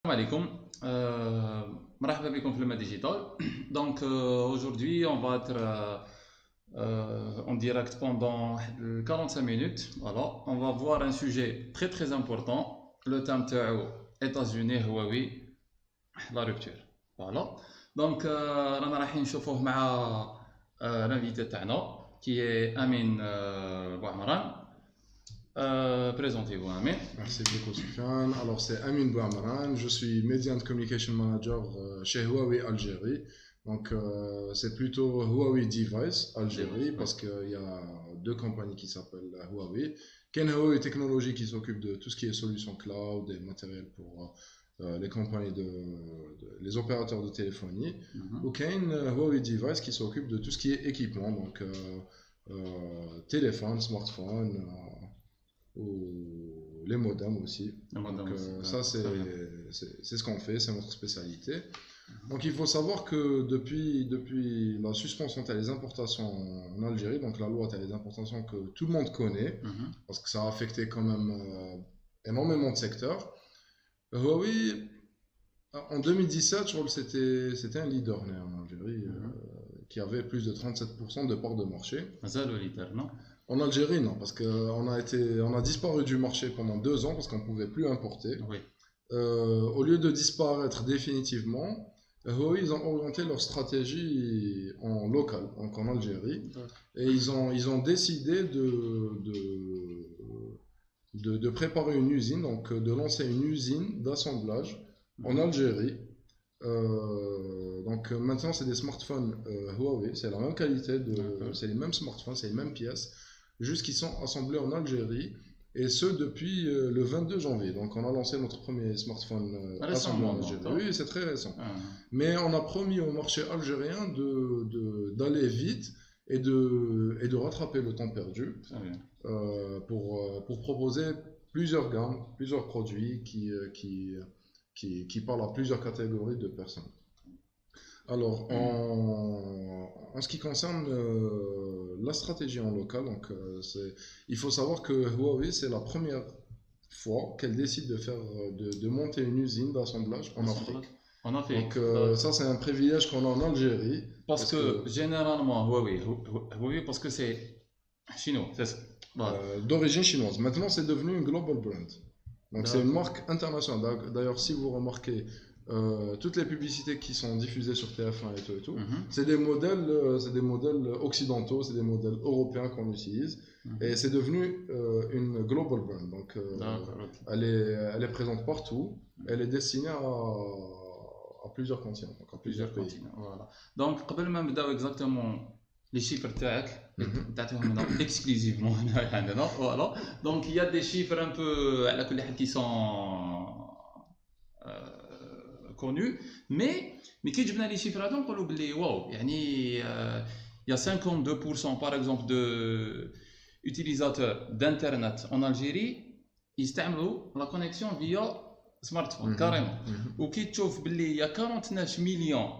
Salam alaikum. Marhaba bikoum في الماء digital. Donc aujourd'hui on va être en direct pendant 45 minutes. Voilà, on va voir un sujet très très important. Le thème تاعو États-Unis Huawei la rupture. Voilà. Donc رانا رايحين نشوفوه مع l'invité تاعنا qui est Amin Bouamran. Présentez-vous Amin. Merci beaucoup Soufiane. Alors c'est Amin Bouamran, je suis Media and Communication Manager chez Huawei Algérie. Donc c'est plutôt Huawei Device Algérie parce qu'il y a deux compagnies qui s'appellent Huawei. Ken Huawei Technologies qui s'occupe de tout ce qui est solutions cloud et matériel pour les compagnies les opérateurs de téléphonie. Ou Ken Huawei Device qui s'occupe de tout ce qui est équipement, donc téléphone, smartphone. Ou les modems aussi. Donc, ça c'est ce qu'on fait, c'est notre spécialité. Donc il faut savoir que depuis la suspension des importations en Algérie, donc la loi des importations que tout le monde connaît, parce que ça a affecté quand même énormément de secteurs, Huawei en 2017, je crois que c'était un leader en Algérie qui avait plus de 37% de part de marché. C'est le leader, non? En Algérie, non, parce qu'on a disparu du marché pendant 2 ans parce qu'on ne pouvait plus importer. Oui. Au lieu de disparaître définitivement, Huawei, ils ont orienté leur stratégie en local, donc en Algérie, et ils ont décidé de préparer une usine, donc de lancer une usine d'assemblage en Algérie. Donc maintenant, c'est des smartphones Huawei, c'est la même qualité, c'est les mêmes smartphones, c'est les mêmes pièces. Juste qu'ils sont assemblés en Algérie, et ce depuis le 22 janvier. Donc on a lancé notre premier smartphone assemblé en Algérie. Oui, c'est très récent. Mais on a promis au marché algérien d'aller vite et de rattraper le temps perdu pour proposer plusieurs gammes, plusieurs produits qui parlent à plusieurs catégories de personnes. Alors, en ce qui concerne la stratégie en local, donc, il faut savoir que Huawei, c'est la première fois qu'elle décide de monter une usine d'assemblage en Afrique. En Afrique. Donc, ça, c'est un privilège qu'on a en Algérie. Parce que généralement, Huawei, parce que c'est chinois. D'origine chinoise. Maintenant, c'est devenu une global brand. Donc, c'est une marque internationale. D'ailleurs, si vous remarquez, toutes les publicités qui sont diffusées sur TF1 et tout, c'est des modèles occidentaux, c'est des modèles européens qu'on utilise, et c'est devenu une global brand. Donc, elle est présente partout, elle est destinée à plusieurs continents, donc à plusieurs pays. Voilà. Donc, قبل ما نبداو exactement les chiffres تاعك تعطيهم لنا exclusivement عندنا. Voilà. Donc, il y a des chiffres un peu على كل حال qui sont connus, mais كي جبنا لي شيفر هذو نقولوا بلي واو يعني il y a 52% par exemple de utilisateurs d'internet en Algérie يستعملوا la connexion via smartphone carrément. وكي تشوف بلي il y a 49 millions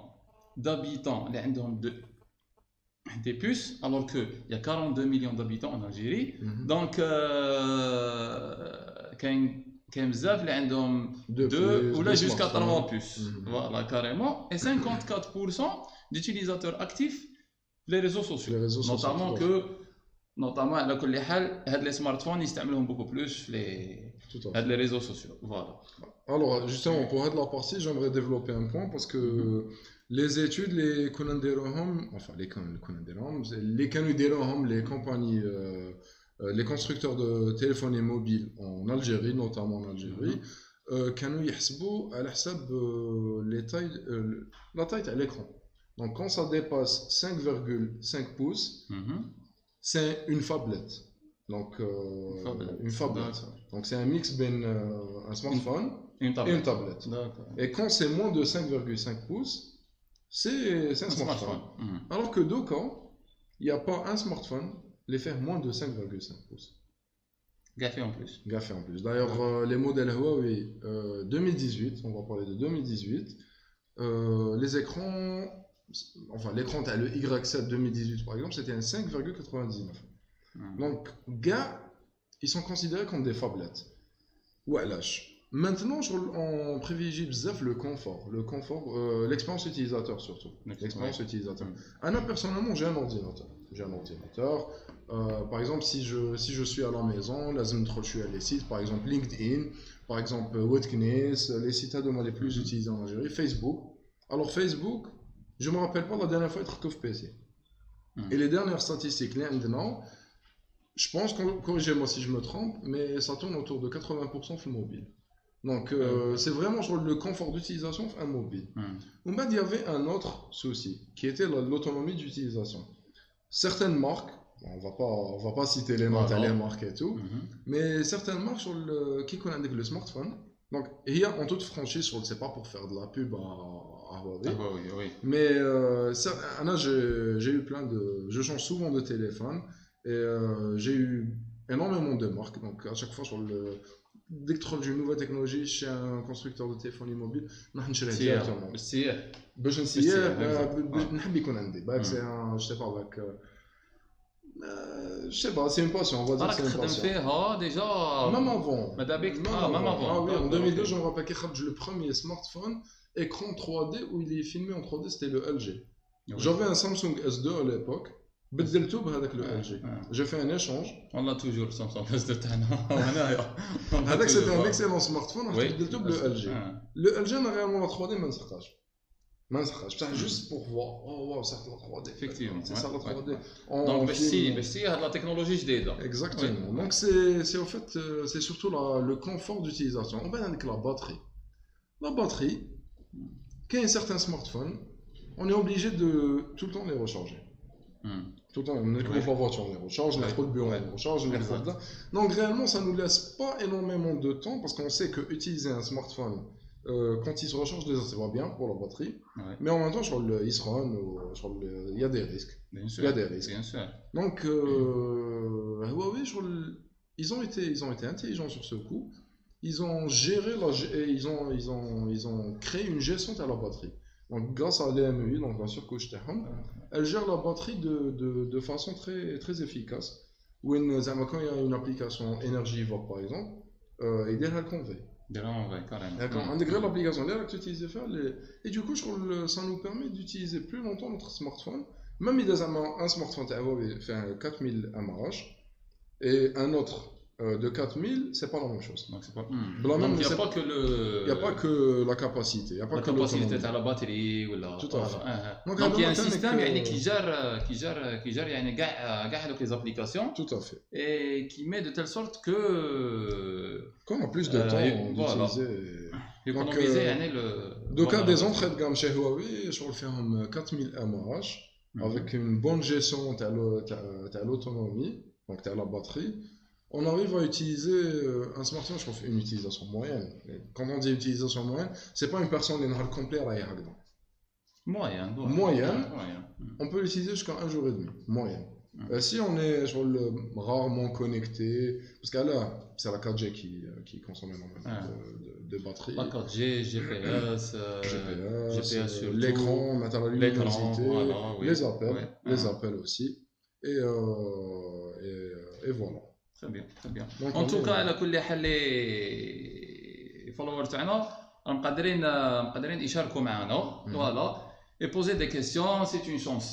d'habitants اللي عندهم des puces alors que il y a 42 millions d'habitants en Algérie. Donc كاين بزاف اللي عندهم 2 ولا jusqu'à 3 puces. Voilà carrément, et 54% d'utilisateurs actifs les réseaux sociaux. Notamment على كل حال هاد les smartphones يستعملوهم beaucoup plus les réseaux sociaux. Voilà. Alors justement pour la partie, j'aimerais développer un point parce que les études les les compagnies les constructeurs de téléphonie mobile en Algérie, notamment en Algérie, كانوا يحسبوا على حساب la taille de l'écran. Donc quand ça dépasse 5,5 pouces, c'est une phablette. Donc une phablette. Donc c'est un mix ben un smartphone et une tablette. Et quand c'est moins de 5,5 pouces, c'est un smartphone. Alors que d'aucuns, il n'y a pas un smartphone les faire moins de 5,5 pouces. Gaffé en plus. D'ailleurs, les modèles Huawei 2018, on va parler de 2018, les écrans, enfin l'écran, le Y7 2018 par exemple, c'était un 5,99. Donc, ils sont considérés comme des phablettes. Ou à l'âge. Maintenant, on privilégie le confort, l'expérience utilisateur surtout. L'expérience utilisateur. Moi, personnellement, j'ai un ordinateur. Par exemple, si je suis à la maison, là, je suis à les sites, par exemple LinkedIn, par exemple Wordkness, les sites les plus utilisés en Algérie, Facebook. Alors Facebook, je me rappelle pas la dernière fois être que PC. Et les dernières statistiques, maintenant, je pense, corrigez-moi si je me trompe, mais ça tourne autour de 80% sur le mobile. Donc, c'est vraiment sur le confort d'utilisation un mobile. Au bas, il y avait un autre souci, qui était l'autonomie d'utilisation. Certaines marques, on va pas citer les noms, les marques et tout, mais certaines marques qui connaissent avec le smartphone, donc il y a en toute franchise, je ne sais pas pour faire de la pub à Huawei, mais j'ai eu je change souvent de téléphone, et j'ai eu énormément de marques, donc à chaque fois dès que tu trouves une nouvelle technologie chez un constructeur de téléphonie mobile, je نشريه directement. باش نسير نحب يكون عندي. C'est un, je sais pas, c'est une passion, on va dire que c'est une passion. Déjà même avant. Même avant. Oui, en 2002, je me rappelle qu'il y a le premier smartphone écran 3D où il est filmé en 3D, c'était le LG. J'avais un Samsung S2 à l'époque. بدلته بهذاك le LG. J'ai fait un échange. On a toujours Samsung S2 تاعنا. هذاك c'était un excellent smartphone. بدلته le LG. Le LG n'a réellement la 3D ما نسخاش. بصح juste pour voir. Oh wow, ça la 3D. Effectivement. C'est ça la 3D. Donc باش هاد la technologie جديدة. Exactement. Donc c'est au fait c'est surtout le confort d'utilisation. On va avec la batterie. La batterie, quand il y a certains smartphones, on est obligé de tout le temps les recharger. Tout le temps, on est la voiture, on les recharge, on a trop de bureau, on les recharge, on les recharge. Donc réellement, ça ne nous laisse pas énormément de temps parce qu'on sait qu'utiliser un smartphone quand il se recharge, déjà ça va bien pour la batterie, mais en même temps, il se run, il y a des risques. Il y a des risques. Bien sûr. Donc, Huawei, ils ont été intelligents sur ce coup. Ils ont géré, ils ont créé une gestion de la batterie. Donc, grâce à l'EMUI, donc la surcouche THM, elle gère la batterie de façon très, très efficace. Quand il y a une application Energivore par exemple, il y a le convey. Carrément. Intégrer l'application là que tu utilises et du coup, ça nous permet d'utiliser plus longtemps notre smartphone. Même si un smartphone fait 4000 mAh et un autre de 4000, c'est pas la même chose. Donc il n'y a pas que il y a pas que la capacité, il y a pas la que capacité de la batterie ou la. Tout à fait. Donc il y a un système qui gère يعني كاع هذوك les applications. Tout à fait. Et qui met de telle sorte que qu'on a plus de temps d'utiliser. Économiser يعني le. Donc des entrées de gamme chez Huawei, je le fais en 4000 mAh avec une bonne gestion de l'autonomie, donc de la batterie. On arrive à utiliser un smartphone, je trouve, une utilisation moyenne. Quand on dit utilisation moyenne, c'est pas une personne qui est complet à la moyenne. On peut l'utiliser jusqu'à un jour et demi. Moyenne. Si on est rarement connecté, parce que là, c'est la 4G qui consomme énormément de batterie. La 4G, GPS surtout. L'écran, la luminosité, les appels aussi. Et voilà. Très bien. En tout cas, على كل حال les followers تاعنا راهم قادرين يشاركوا معنا. Voilà. Et poser des questions, c'est une chance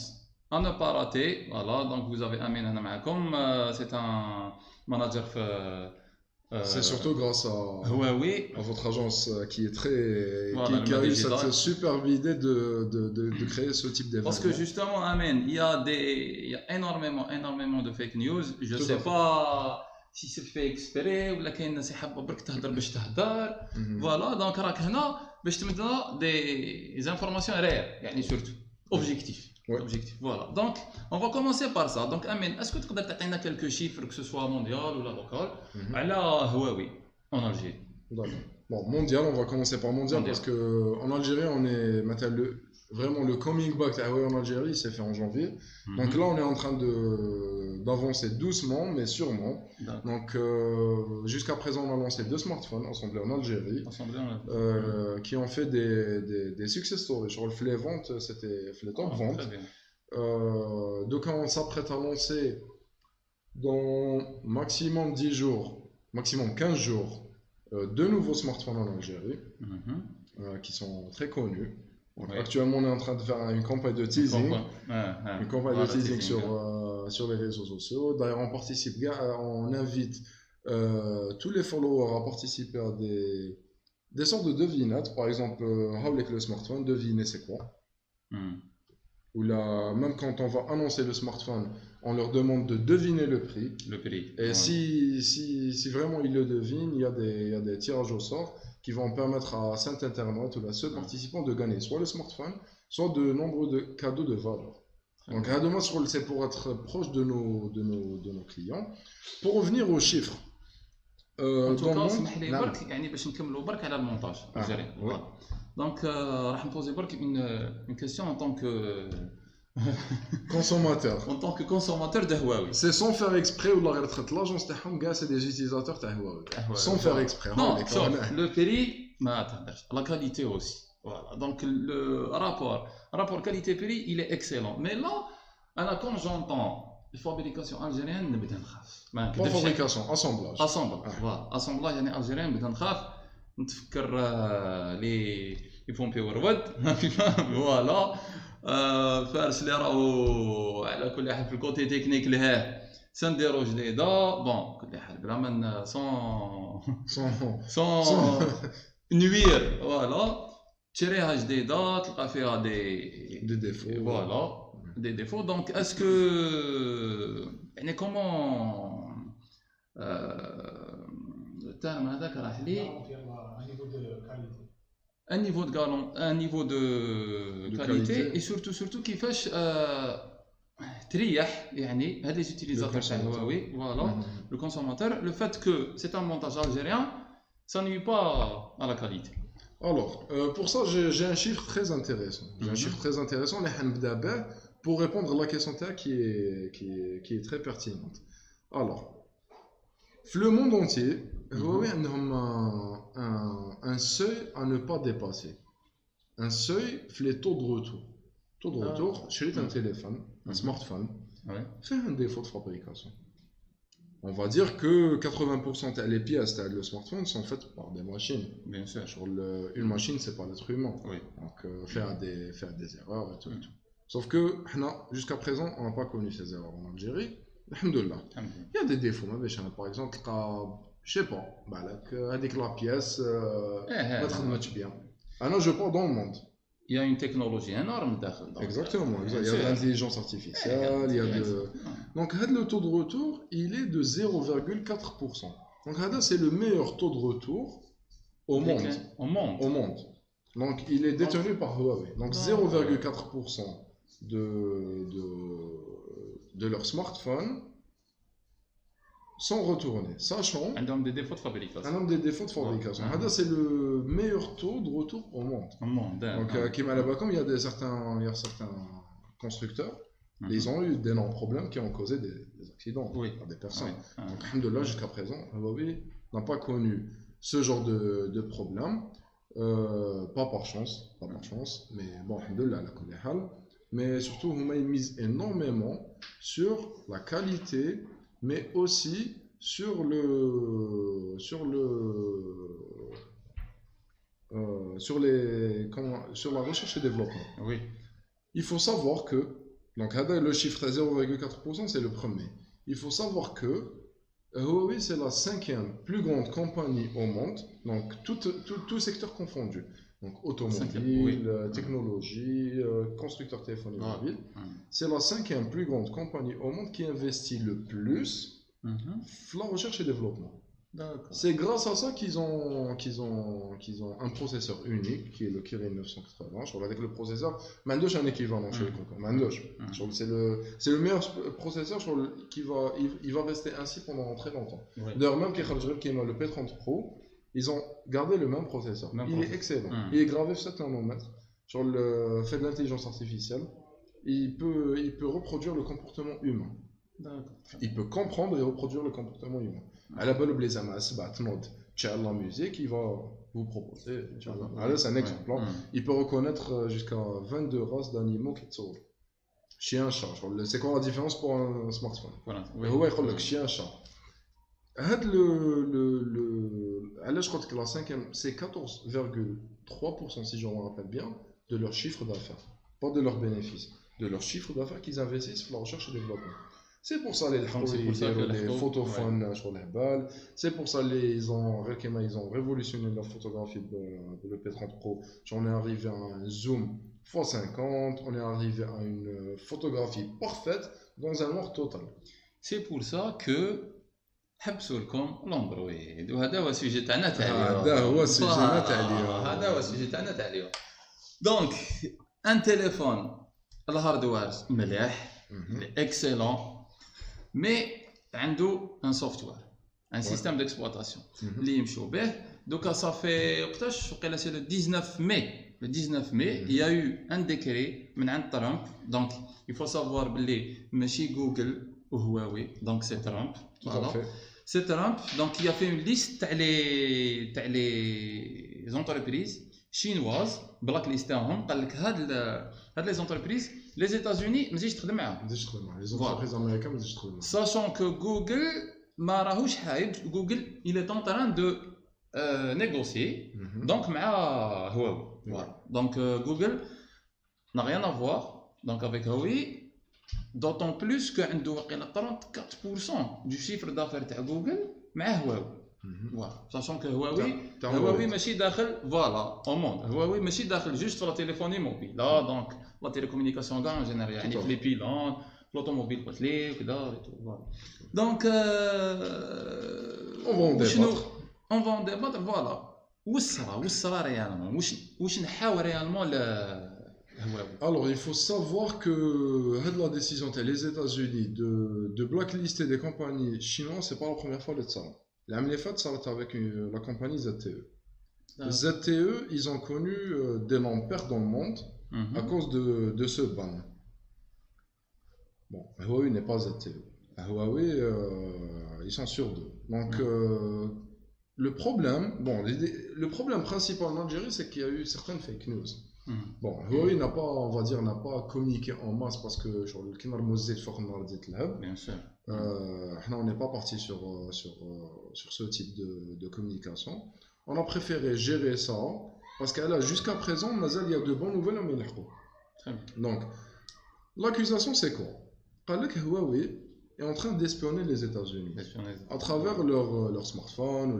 à ne pas rater. Voilà, donc vous avez Amin هنا معكم. C'est un manager c'est surtout grâce à votre agence qui est qui a eu cette superbe idée de créer ce type d'événement. Parce que justement, Amin, il y a énormément de fake news. Je ne sais pas si c'est fait exprès ou كاين الناس يحبوا برك تهضر باش تهضر. Voilà, donc راك هنا باش تمدنا des informations réelles, يعني surtout objectifs. Objectif. Voilà. Donc, on va commencer par ça. Donc, Amin, est-ce que tu peux donner quelques chiffres, que ce soit mondial ou local, à la Huawei en Algérie? D'accord. Bon, mondial, on va commencer par mondial. Parce qu'en Algérie, on est vraiment le coming back à Huawei en Algérie, c'est fait en janvier. Donc là, on est en train d'avancer doucement, mais sûrement. Donc, jusqu'à présent, on a lancé 2 smartphones assemblés en Algérie, qui ont fait des success stories. Sur les ventes, c'était les top ventes. Donc, on s'apprête à lancer dans maximum 10 jours, maximum 15 jours, deux nouveaux smartphones en Algérie qui sont très connus. Donc, actuellement, on est en train de faire une campagne de teasing, sur les réseaux sociaux. D'ailleurs, on invite tous les followers à participer à des sortes de devinettes. Par exemple, avec le smartphone, deviner c'est quoi. Ou là, même quand on va annoncer le smartphone, on leur demande de deviner le prix. Et si vraiment ils le devinent, il y a des tirages au sort qui vont permettre à cet internaute ou à ceux participants de gagner soit le smartphone, soit de nombreux cadeaux de valeur. Donc, c'est pour être proche de nos clients. Pour revenir aux chiffres. اسمح لي برك يعني باش نكملوا برك على المونتاج الجزائري دونك راح نبوزي برك une question en tant que consommateur de Huawei. C'est sans faire exprès ou la l'agence تاعهم كاع c'est des utilisateurs de Huawei. Sans faire exprès. Non, le prix ما تهدرش, la qualité aussi. Voilà. Donc le rapport qualité-prix, il est excellent. Mais là, quand j'entends الفابريكاسيون الجيريان نبدا نخاف. ما فابريكاسيون اسامبلاج. فوالا اسامبلاج يعني الجيريان نبدا نخاف نتفكر لي بومبي ورود فوالا فارس اللي راهو على كل حال في الكوتي تكنيك لهاه سنديرو جديده بون كل حال بلا من سون نوير فوالا تشريها جديده تلقى فيها دي ديفو فوالا des défauts. Donc, est-ce que, comment le terme هذاك راح لي un niveau de qualité et surtout كيفاش تريح يعني هاد les utilisateurs تاع Huawei, voilà, le consommateur, le fait que c'est un montage algérien, ça nuit pas à la qualité. Alors, pour ça, j'ai un chiffre très intéressant. Pour répondre à la question qui est très pertinente. Alors, le monde entier, Huawei a un seuil à ne pas dépasser. Un seuil, les taux de retour. Taux de retour, chez un téléphone, un smartphone, fait un défaut de fabrication. On va dire que 80% des pièces de smartphone sont faites par des machines. Bien sûr. Une machine, c'est pas l'être humain. Oui. Donc, faire des erreurs et tout. Sauf que, jusqu'à présent, on n'a pas connu ces erreurs en Algérie. Alhamdoulilah. Il y a des défauts. Par exemple, je sais pas, avec la pièce, ça marche bien. Je parle dans le monde. Il y a une technologie énorme derrière. Exactement. Il y a de l'intelligence artificielle. Donc, le taux de retour, il est de 0,4%. Donc, c'est le meilleur taux de retour au monde. Donc, il est détenu par Huawei. Donc, 0,4% de leur smartphone sont retournés, sachant un homme des défauts de fabrication. C'est le meilleur taux de retour au monde. Donc, il y a certains constructeurs, ils ont eu d'énormes problèmes qui ont causé des accidents à des personnes. Donc, alhamdoulilah, jusqu'à présent, Huawei n'a pas connu ce genre de problème. Pas par chance, mais bon, alhamdoulilah, la kulli hal. Mais surtout, ils misent énormément sur la qualité, mais aussi sur la recherche et développement. Oui. Il faut savoir que, donc le chiffre 0,4%, c'est le premier. Il faut savoir que Huawei, c'est la 5e plus grande compagnie au monde, donc tout secteur confondu. Donc automobile, technologie, constructeur téléphonique mobile. C'est la 5e plus grande compagnie au monde qui investit le plus dans la recherche et développement. C'est grâce à ça qu'ils ont un processeur unique qui est le Kirin 980. Avec le processeur, Mandosh a un équivalent chez les concurrents. C'est le meilleur processeur il va rester ainsi pendant très longtemps. D'ailleurs, même le P30 Pro, ils ont gardé le même processeur. Il est excellent. Il est gravé 7 nanomètres. Sur le fait de l'intelligence artificielle, il peut reproduire le comportement humain. Il peut comprendre et reproduire le comportement humain. À la balle, les amas, la musique, il va vous proposer. C'est un exemple. Il peut reconnaître jusqu'à 22 races d'animaux qui sont chien, chat. C'est quoi la différence pour un smartphone? Chien, chat. je crois que la cinquième, c'est 14,3% si je me rappelle bien, de leur chiffre d'affaires. Pas de leurs bénéfices, de leur chiffre d'affaires qu'ils investissent dans la recherche et développement. C'est pour ça les photophones sur les balles. C'est pour ça ils ont révolutionné la photographie de l'P30 Pro. On est arrivé à un zoom x50, on est arrivé à une photographie parfaite dans un noir total. C'est pour ça que حبسوا لكم الاندرويد وهذا هو السوجي تاعنا تاع اليوم. هذا هو السوجي تاعنا تاع اليوم. دونك ان تليفون الهاردوير مليح اكسلون مي عنده ان سوفتوير ان سيستيم ديكسبلوطاسيون اللي يمشوا به. دوكا صافي وقتاش وقيلا سي لو 19 ماي le 19 mai, il y a eu un décret من Trump. Donc, il faut savoir que ماشي Google ou Huawei, donc c'est Trump. Voilà. C'est Trump. Donc, il a fait une liste تاع les entreprises chinoises blacklistées. قال لك هاد les entreprises les États-Unis ما تجيش تخدم معاهم. Les entreprises américaines ما تجيش تخدم معاهم. Sachant que Google ما راهوش حايد. Google il est en train de négocier donc مع Huawei. Voilà. Donc Google n'a rien à voir donc avec Huawei, d'autant plus que عنده 34% du chiffre d'affaires de Google مع Huawei. Voilà. Sachant que Huawei ماشي داخل voilà au monde. Huawei ماشي داخل juste sur la téléphonie mobile. Là donc la télécommunication en général يعني في les pilons, l'automobile قلت لي وكذا et tout. Voilà. Donc on va en débattre. Voilà. Où sera réellement واش نحاو réellement Alors, il faut savoir que la décision des États-Unis de blacklister des compagnies chinoises, c'est pas la première fois que ça. L'année faite, ça va être avec la compagnie ZTE. ZTE, ils ont connu d'énormes pertes dans le monde à cause de ce ban. Bon, Huawei n'est pas ZTE. Huawei, ils sont sur deux. Donc, le problème principal en Algérie, c'est qu'il y a eu certaines fake news. Bon, Huawei n'a pas communiqué en masse parce que sur le Kinar Mouzet bien sûr. On n'est pas parti sur ce type de communication. On a préféré gérer ça parce qu'elle a jusqu'à présent, il y a de bonnes nouvelles à Melchou. Donc, l'accusation c'est quoi? Huawei est en train d'espionner les États-Unis à travers leur smartphone ou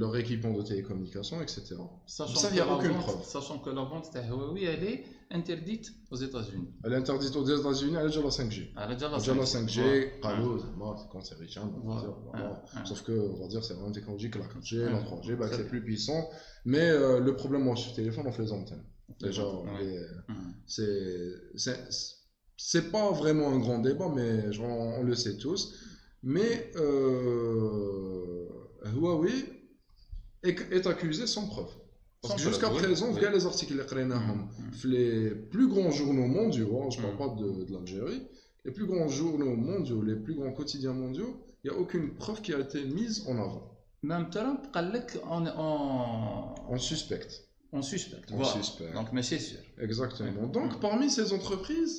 leur équipement de télécommunication, etc. Ça, il n'y a aucune preuve. Sachant que la vente de Huawei, elle est interdite aux États-Unis. Elle est interdite aux États-Unis, elle est déjà la 5G. Elle est déjà la 5G, cancérigène. Sauf que, on va dire, c'est vraiment technologie que la 4G, la 3G, c'est plus puissant. Mais le problème sur le téléphone, on fait les antennes. Déjà, c'est pas vraiment un grand débat, mais on le sait tous. Mais Huawei est accusé sans preuve. Parce que jusqu'à présent, via les articles les plus grands journaux mondiaux, je ne parle pas de l'Algérie, les plus grands journaux mondiaux, les plus grands quotidiens mondiaux, il n'y a aucune preuve qui a été mise en avant. Même Trump, on suspecte. Donc, mais c'est sûr. Exactement. Donc, parmi ces entreprises,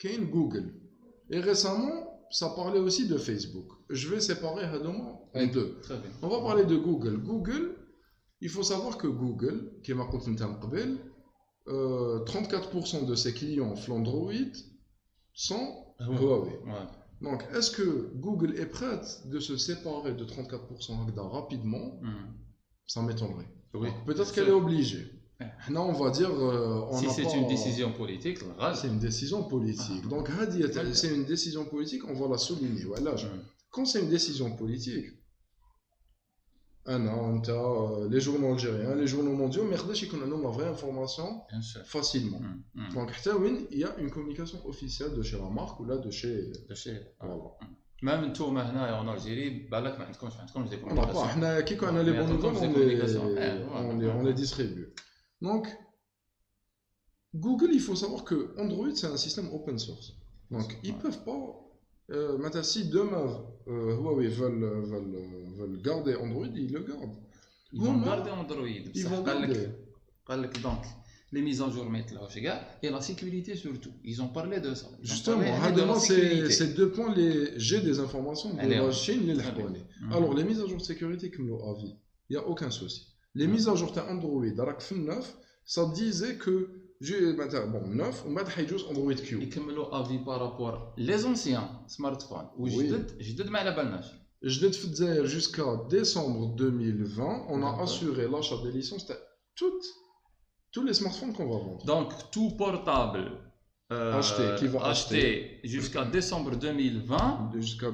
il y a Google. Et récemment, ça parlait aussi de Facebook. Je vais séparer en deux. On va parler de Google. Google, il faut savoir que Google, qui m'a dit 34% de ses clients Android sont Huawei. Donc, est-ce que Google est prête de se séparer de 34% rapidement? Ça m'étonnerait. Peut-être qu'elle est obligée. Non, on va dire. Si c'est une décision politique, c'est une décision politique. Donc, c'est une décision politique, on va la souligner. Voilà. Quand c'est une décision politique, les journaux algériens, les journaux mondiaux, mais ils connaissent la vraie information facilement. Donc, il y a une communication officielle de chez la marque ou là de chez. Voilà. Même toi, en Algérie, بالك ما عندكمش des communications. Qui connaît les bonnes nouvelles, on les distribue. Donc, Google, il faut savoir que Android, c'est un système open source. Donc, ils ne peuvent pas. Maintenant, si demain Huawei veulent garder Android, ils le gardent. Ils vont garder Android. Ils vont garder. Donc, les mises à jour et la sécurité surtout. Ils ont parlé de ça. Justement, c'est deux points, j'ai des informations de la Chine, les Japonais. Alors, les mises à jour de sécurité, comme l'avis, il n'y a aucun souci. Les mises à jour d'Android, ça disait que bon, 9, on va avoir Android Q. Et comme l'avis par rapport les anciens smartphones, ou j'ai deux mal à balnage. Jusqu'à décembre 2020, on a assuré l'achat des licences de tous les smartphones qu'on va vendre. Donc, tout portable acheté jusqu'à décembre 2020. Jusqu'à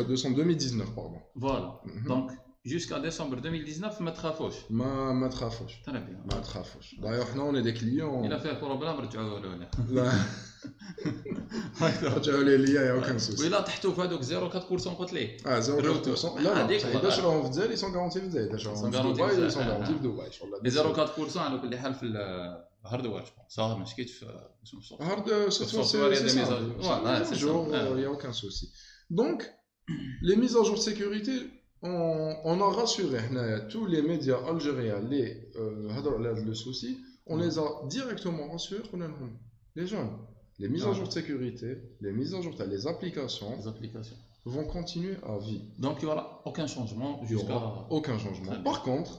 décembre 2019, pardon. Voilà. Donc, jusqu'à décembre 2019, ما تخافوش. ما تخافوش. Très bien. ما تخافوش. D'ailleurs, nous, on est des clients. Il a fait un problème, رجعوا له لا. لا. رجعوا لي ليا يا aucun souci. ولا تحطوا في هذوك 0.4% قلت ليه. 0.4%. لا باش راهم في الجزائر يسون غارونتي في الجزائر. راهم في دبي يسون غارونتي في دبي. لي 0.4% على كل حال في الهاردوير صح ماشي كيت في هارد سوفتوير سي جور il y a aucun souci. Donc les mises à jour de sécurité on a rassuré tous les médias algériens le souci on les a directement rassurés les jeunes les mises à jour de sécurité les mises à jour les applications vont continuer à vie. Donc il n'y aura aucun changement jusqu'à aucun changement. Par contre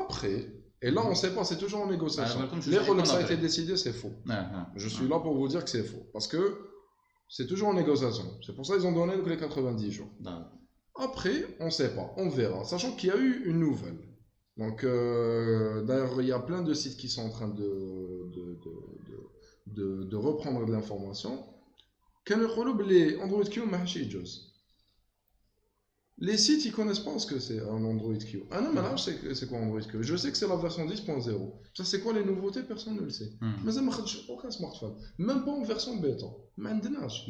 après et là on ne sait pas c'est toujours en négociation les rôles que ça a été décidé c'est faux. Je suis là pour vous dire que c'est faux parce que c'est toujours en négociation. C'est pour ça qu'ils ont donné les 90 jours. Après, on ne sait pas, on verra. Sachant qu'il y a eu une nouvelle. Donc, d'ailleurs, il y a plein de sites qui sont en train de reprendre de l'information. Les Android Q, les sites, ils ne connaissent pas ce que c'est un Android Q. Ah non, mais là, je sais c'est quoi Android Q. Je sais que c'est la version 10.0. Ça, c'est quoi les nouveautés? Personne ne le sait. Mais ça ne marche aucun smartphone. Même pas en version bêta. ما عندناش.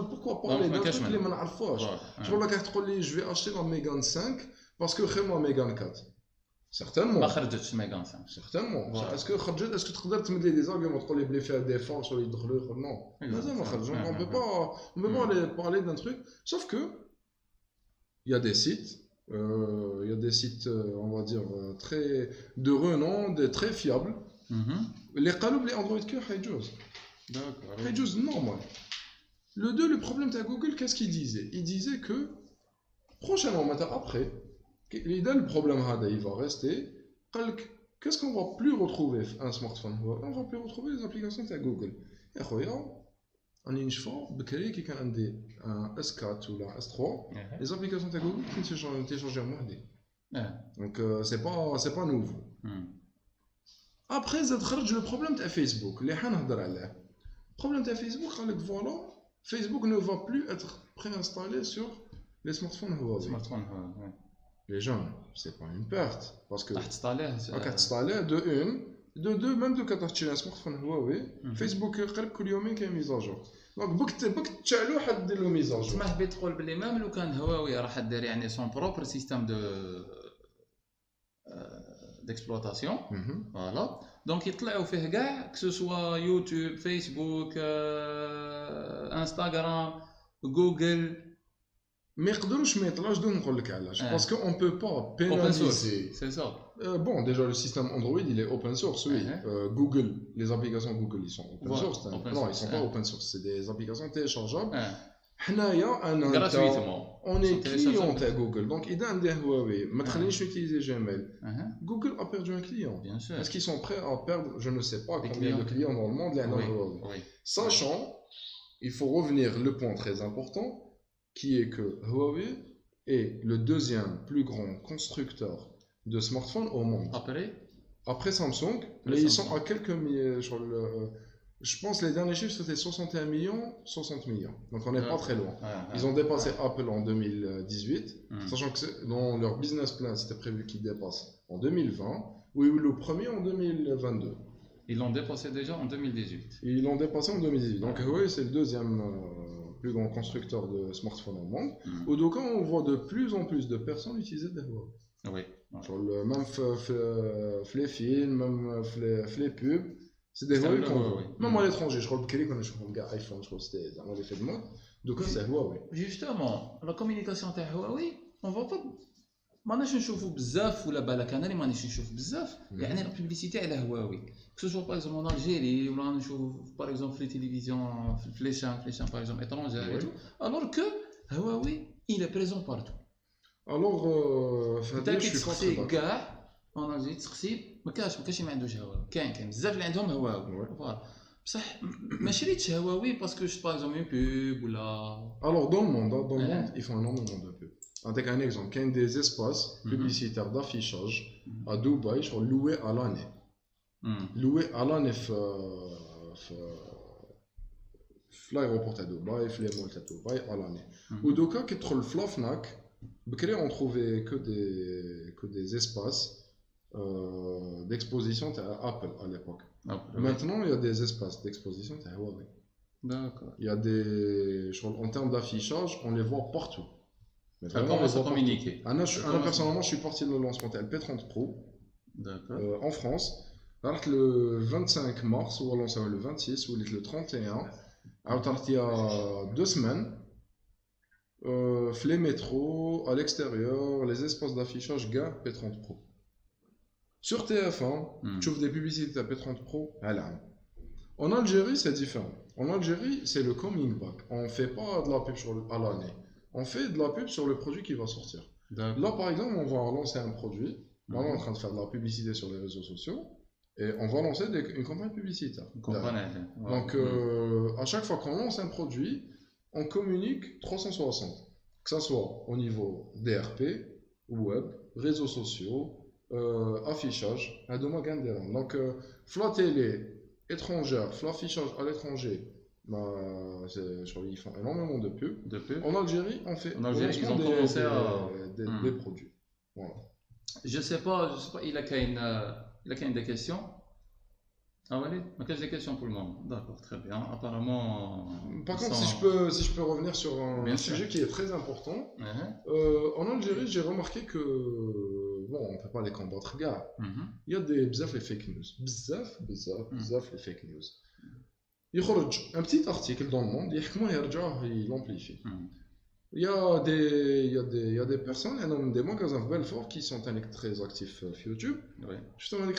Pourquoi parler d'un truc اللي ما نعرفوش. شغل لك تقول لي je vais acheter la Mégane 5 parce que خير ما Mégane 4. Certainement. ما خرجتش Mégane 5. Certainement. Est-ce que خرجت est-ce que تقدر تمد لي des arguments تقول لي بلي فيها des forces ولا يدخلوا non. مازال ما خرج. On peut pas parler d'un truc sauf que il y a des sites on va dire très de renom, très fiables. Les قالوا بلي Android Q حيجوز. D'accord. حيجوز normal. Le problème de Google, qu'est-ce qu'il disait? Il disait que prochainement, après, le problème il va rester. Qu'est-ce qu'on va plus retrouver un smartphone? On va plus retrouver les applications de Google. Et on une fois, qui a un S4 ou un S3, les applications de Google qui sont téléchargées en moindre. Donc c'est pas nouveau. Après, le problème de Facebook, les le problème de Facebook, voilà, Facebook ne va plus être préinstallé sur les smartphones Huawei. Les gens, c'est pas une perte. Parce que installer de une, de deux, même de quand tu as un smartphone Huawei, Facebook a une mise à jour. Donc, بوك تشعلو حد دير له mise à jour. تسمح بي تقول بلي ميم لو كان هواوي راح دير يعني son propre système d'exploitation. Voilà. Donc يطلعوا فيه كاع que ce soit YouTube, Facebook, Instagram, Google. ما يقدروش ما يطلعوش دون نقول لك علاش parce que on peut pas pénaliser. C'est ça. Bon déjà le système Android il est open source oui. Google les applications Google ils sont open source. Non, ils sont pas open source, c'est des applications téléchargeables. حنايا on est client à Google donc اذا عندي هواوي ما تخلينيش utiliser Gmail. Google a perdu un client. Bien sûr. Est-ce qu'ils sont prêts à perdre je ne sais pas combien de clients dans le monde les Huawei. Sachant il faut revenir le point très important qui est que Huawei est le deuxième plus grand constructeur de smartphones au monde. Après Samsung, mais ils sont à quelques milliers. Je pense que les derniers chiffres c'était 61 millions, 60 millions. Donc on n'est pas très loin. Ils ont dépassé Apple en 2018, sachant que dans leur business plan c'était prévu qu'ils dépassent en 2020. Oui, le premier en 2022. Ils l'ont dépassé déjà en 2018. Ils l'ont dépassé en 2018. Donc Huawei c'est le deuxième plus grand constructeur de smartphones au monde. Au Doka, on voit de plus en plus de personnes utiliser des Huawei. Oui. Même les films, même les pubs, c'est des Huawei qu'on voit. Même à l'étranger, je crois que quand je vois un iPhone, je crois que c'était un effet de mode. Donc c'est Huawei. Justement, la communication de Huawei, on ne voit pas ماناش نشوفوا بزاف ولا بالك انا اللي مانيش نشوف بزاف يعني البوبليسيتي على هواوي كسو باغ اكزومبل en Algérie ولا نشوف باغ اكزومبل في التلفزيون في فليشان باغ اكزومبل étranger alors que هواوي il est présent partout alors فهاد je suis pas كاع انا جيت تسقسي ما كاينش ما عندوش هواوي كاين بزاف اللي عندهم هواوي فوالا بصح ما شريتش هواوي باسكو شفت باغ اكزومبل بوب ولا alors dans le monde ils font énormément de pubs. Avec un exemple, il y a des espaces publicitaires d'affichage à Dubaï, je crois, loués à l'année. Loués à l'année في l'aéroport de Dubaï, في les malls de Dubaï à l'année. Ou donc, quand tu trouves le Fnac, on trouvait que des espaces d'exposition à Apple à l'époque. Maintenant, il y a des espaces d'exposition à Huawei. D'accord. Il y a des, en termes d'affichage, on les voit partout. Comment ça communiquer? Personnellement, je suis parti de le lancement de P30 Pro en France. Alors que le 25 mars, ou lancé le 26, ou le 31, il y a 2 semaines, les métros, à l'extérieur, les espaces d'affichage GA P30 Pro. Sur TF1, tu vois des publicités à P30 Pro. En Algérie, c'est différent. En Algérie, c'est le coming back. On ne fait pas de la pub à l'année. On fait de la pub sur le produit qui va sortir. Là, par exemple, on va lancer un produit. Là, on est en train de faire de la publicité sur les réseaux sociaux. Et on va lancer une campagne publicitaire. Donc, à chaque fois qu'on lance un produit, on communique 360. Que ce soit au niveau DRP, web, réseaux sociaux, affichage. Donc, la télé étrangère, l'affichage à l'étranger. Ils font énormément de pubs. En Algérie, on fait ils ont commencé des produits. Voilà. Je sais pas, il a qu'une des questions. Ah oui, mais quelles des questions pour le moment? D'accord, très bien. Apparemment. Par contre, si je peux revenir sur un sujet qui est très important. En Algérie, j'ai remarqué que bon, on ne peut pas les combattre, gars. Il y a des bzaf les fake news. Bzaf les fake news. يخرج un petit article dans le monde يحكموا يرجعوه يلامبليفي. Il y a des personnes, des magasins de Belfort qui sont très actifs sur YouTube. Justement, ils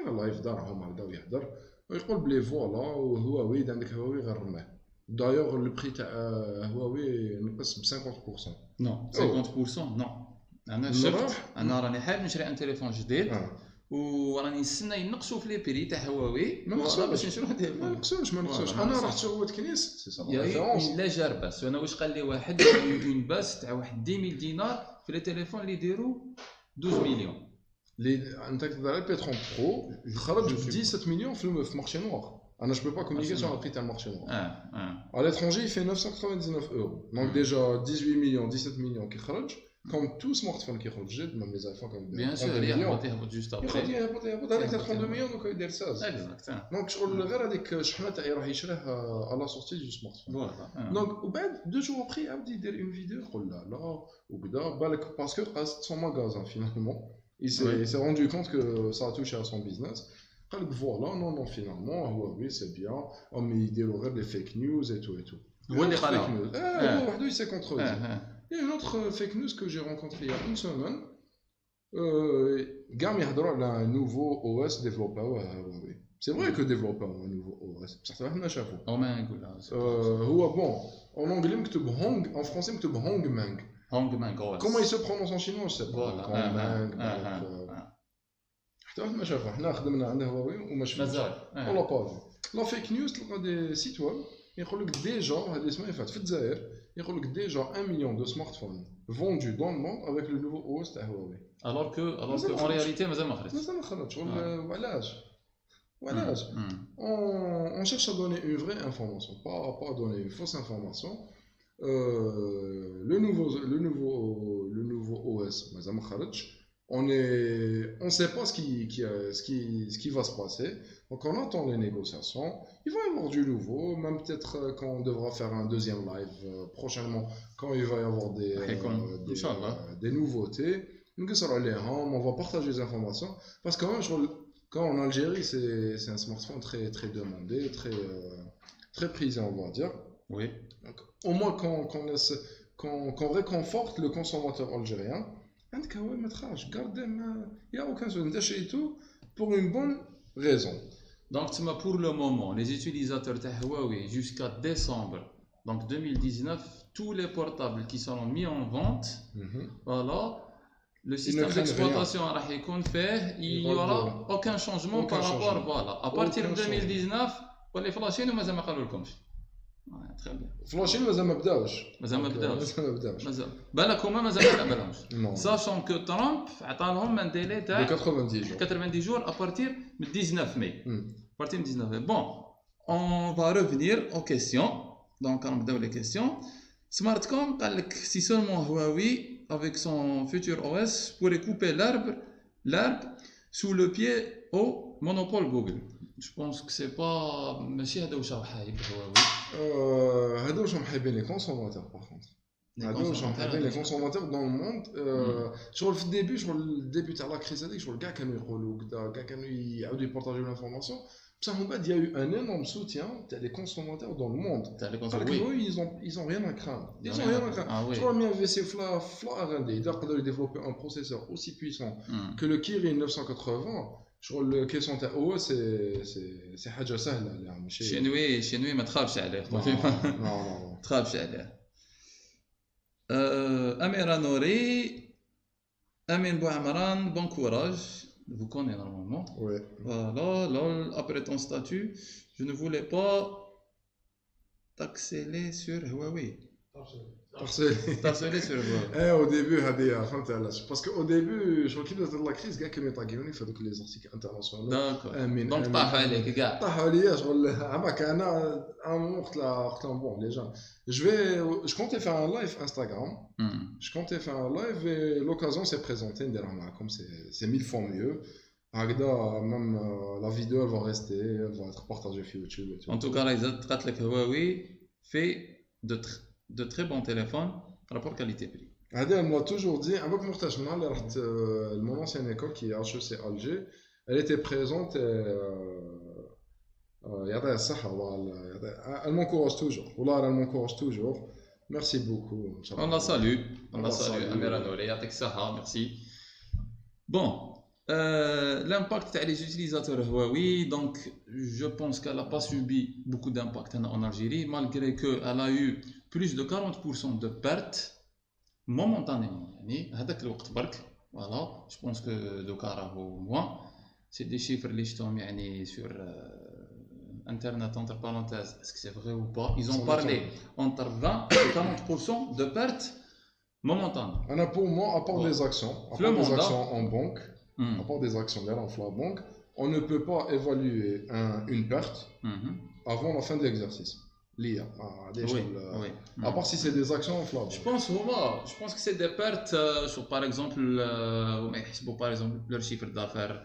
un live دارهم هكذا ويهضر ويقول بلي فوالا وهواوي عندك هواوي غير رماه. D'ailleurs, le prix de Huawei نقص ب 50%. Non, 50% non. أنا راني حاب نشري ان تليفون جديد. وراني نستنى ينقصوا في لي بري تاع هواوي باش نشرو ما نقصوش انا رحت شروت كنيس سي صح لا جار باس انا واش قال لي واحد اون باس تاع واحد 10000 دينار في لي تليفون اللي يديروا 12 مليون اللي انت تدير البي 30 برو خرج 17 مليون في مارشي نوار انا جو بو با كومونيكي sur le prix تاع المارشي نوار à l'étranger il fait 999 euros donc déjà 18 millions 17 millions qui خرج comme tout smartphone qui est جديد même les iPhones comme bien sûr il يهبط juste après يهبط هذاك 32 مليون دوك يدير 16 دونك شغل غير هذيك الشحنه تاع راح يشريه على سورتي دو سمارتفون دونك وبعد 2 jours après عاود يدير اون فيديو يقول لا وكذا بالك باسكو قاص son magasin finalement il s'est rendu compte que ça a touché à son business قال لك فوالا non finalement Huawei c'est bien mais يديروا غير les fake news et tout هو اللي قالها هو وحده il s'est contredit. Il y a une autre fake news que j'ai rencontré il y a une semaine. Gam يهضروا على un nouveau OS développé à Huawei. C'est vrai que développé un nouveau OS. بصح حنا ما شافوا. ما نقولها. هو bon en anglais مكتوب Hong en français مكتوب Hongmeng. Hongmeng OS. Comment il se prononce en chinois je sais pas. Hongmeng. حتى واحد ما شافوا. حنا خدمنا عند هواوي وما شفناش. مازال. ولا با. La fake news تلقى des sites web يقول لك ديجا هذه الاسماء فات في الجزائر يقول لك déjà 1 million de smartphones vendus dans le monde avec le nouveau OS تاع Huawei. alors que en réalité مازال ما خرجش. مازال ما خرجش. وعلاش on cherche à donner une vraie information pas donner une fausse information. Le nouveau OS مازال ما خرجش. On sait pas ce qui va se passer. Donc on attend les négociations. Il va y avoir du nouveau, même peut-être quand on devra faire un deuxième live prochainement, quand il va y avoir des nouveautés. On va partager les informations. Parce que quand en Algérie, c'est un smartphone très, très demandé, très prisé, on va dire. Oui. Donc, au moins qu'on réconforte le consommateur algérien. Il n'y a aucun souci pour une bonne raison. Donc, pour le moment, les utilisateurs de Huawei jusqu'à décembre donc 2019, tous les portables qui seront mis en vente, voilà, le système d'exploitation il n'y aura aucun changement par rapport, voilà, à partir de 2019, pour les flashing, nous n'avons pas le très bien. Flashing, nous n'avons pas sachant que Trump a un délai de 90 jours à partir du 19 mai. Bon, on va revenir aux questions. Donc, on va les questions. Smartcom, si seulement Huawei, avec son futur OS, pourrait couper l'herbe sous le pied au monopole Google. Je pense que c'est pas. ماشي هذا واش راه حايب هواوي. هذا واش محايبين les consommateurs par contre. هذا واش محايبين les consommateurs dans le monde. شغل في الديبي شغل الديبي تاع لا كريز هذيك شغل كاع كانوا يقولوا كذا كاع كانوا يعاودوا يبارطاجيو l'information. Ça il y a eu un énorme soutien des consommateurs dans le monde. Ils ont rien à craindre. Ils ont rien à craindre. Je crois bien que ils doivent développer un processeur aussi puissant que le Kirin 980. Je le question تاع OS c'est حاجه سهله يعني ماشي شنوي ما تخافش عليه ما تخافش عليه. Amira Nouri, Amin Bouamran, bon courage. Vous connaissez normalement. Oui. Voilà, lol, après ton statut, je ne voulais pas t'axeler sur Huawei. T'axeler sur Huawei. Au début, parce qu'au début, je crois que la crise, gars, comme il faut que les articles internationaux. D'accord. Donc, t'as fallu, les gars. T'as fallu, bon, les gens. Je comptais faire un live Instagram. Je comptais faire un live et l'occasion s'est présentée. Comme c'est 1000 fois mieux. Même la vidéo elle va rester, elle va être partagée sur YouTube. Et tout. En tout cas, Huawei fait de très bons téléphones rapport qualité-prix. Elle m'a toujours dit, avec mon ancienne école qui est HEC Alger, elle était présente et elle m'encourage toujours. Elle m'encourage toujours. Merci beaucoup. On la salue. Amira Nouri, merci. Bon, l'impact des utilisateurs Huawei, donc je pense qu'elle n'a pas subi beaucoup d'impact en Algérie, malgré qu'elle a eu plus de 40% de pertes momentanément. Voilà, je pense que Dokara ou moi, c'est des chiffres sur Internet, entre parenthèses, est-ce que c'est vrai ou pas? Ils ont parlé entre 20 et 40% de pertes momentanées. Pour moi, à part des actions, en banque, à part des actionnaires en banque, on ne peut pas évaluer une perte avant la fin de l'exercice. L'IA, à part si c'est des actions en flamme. Je pense que c'est des pertes sur par exemple leur chiffre d'affaires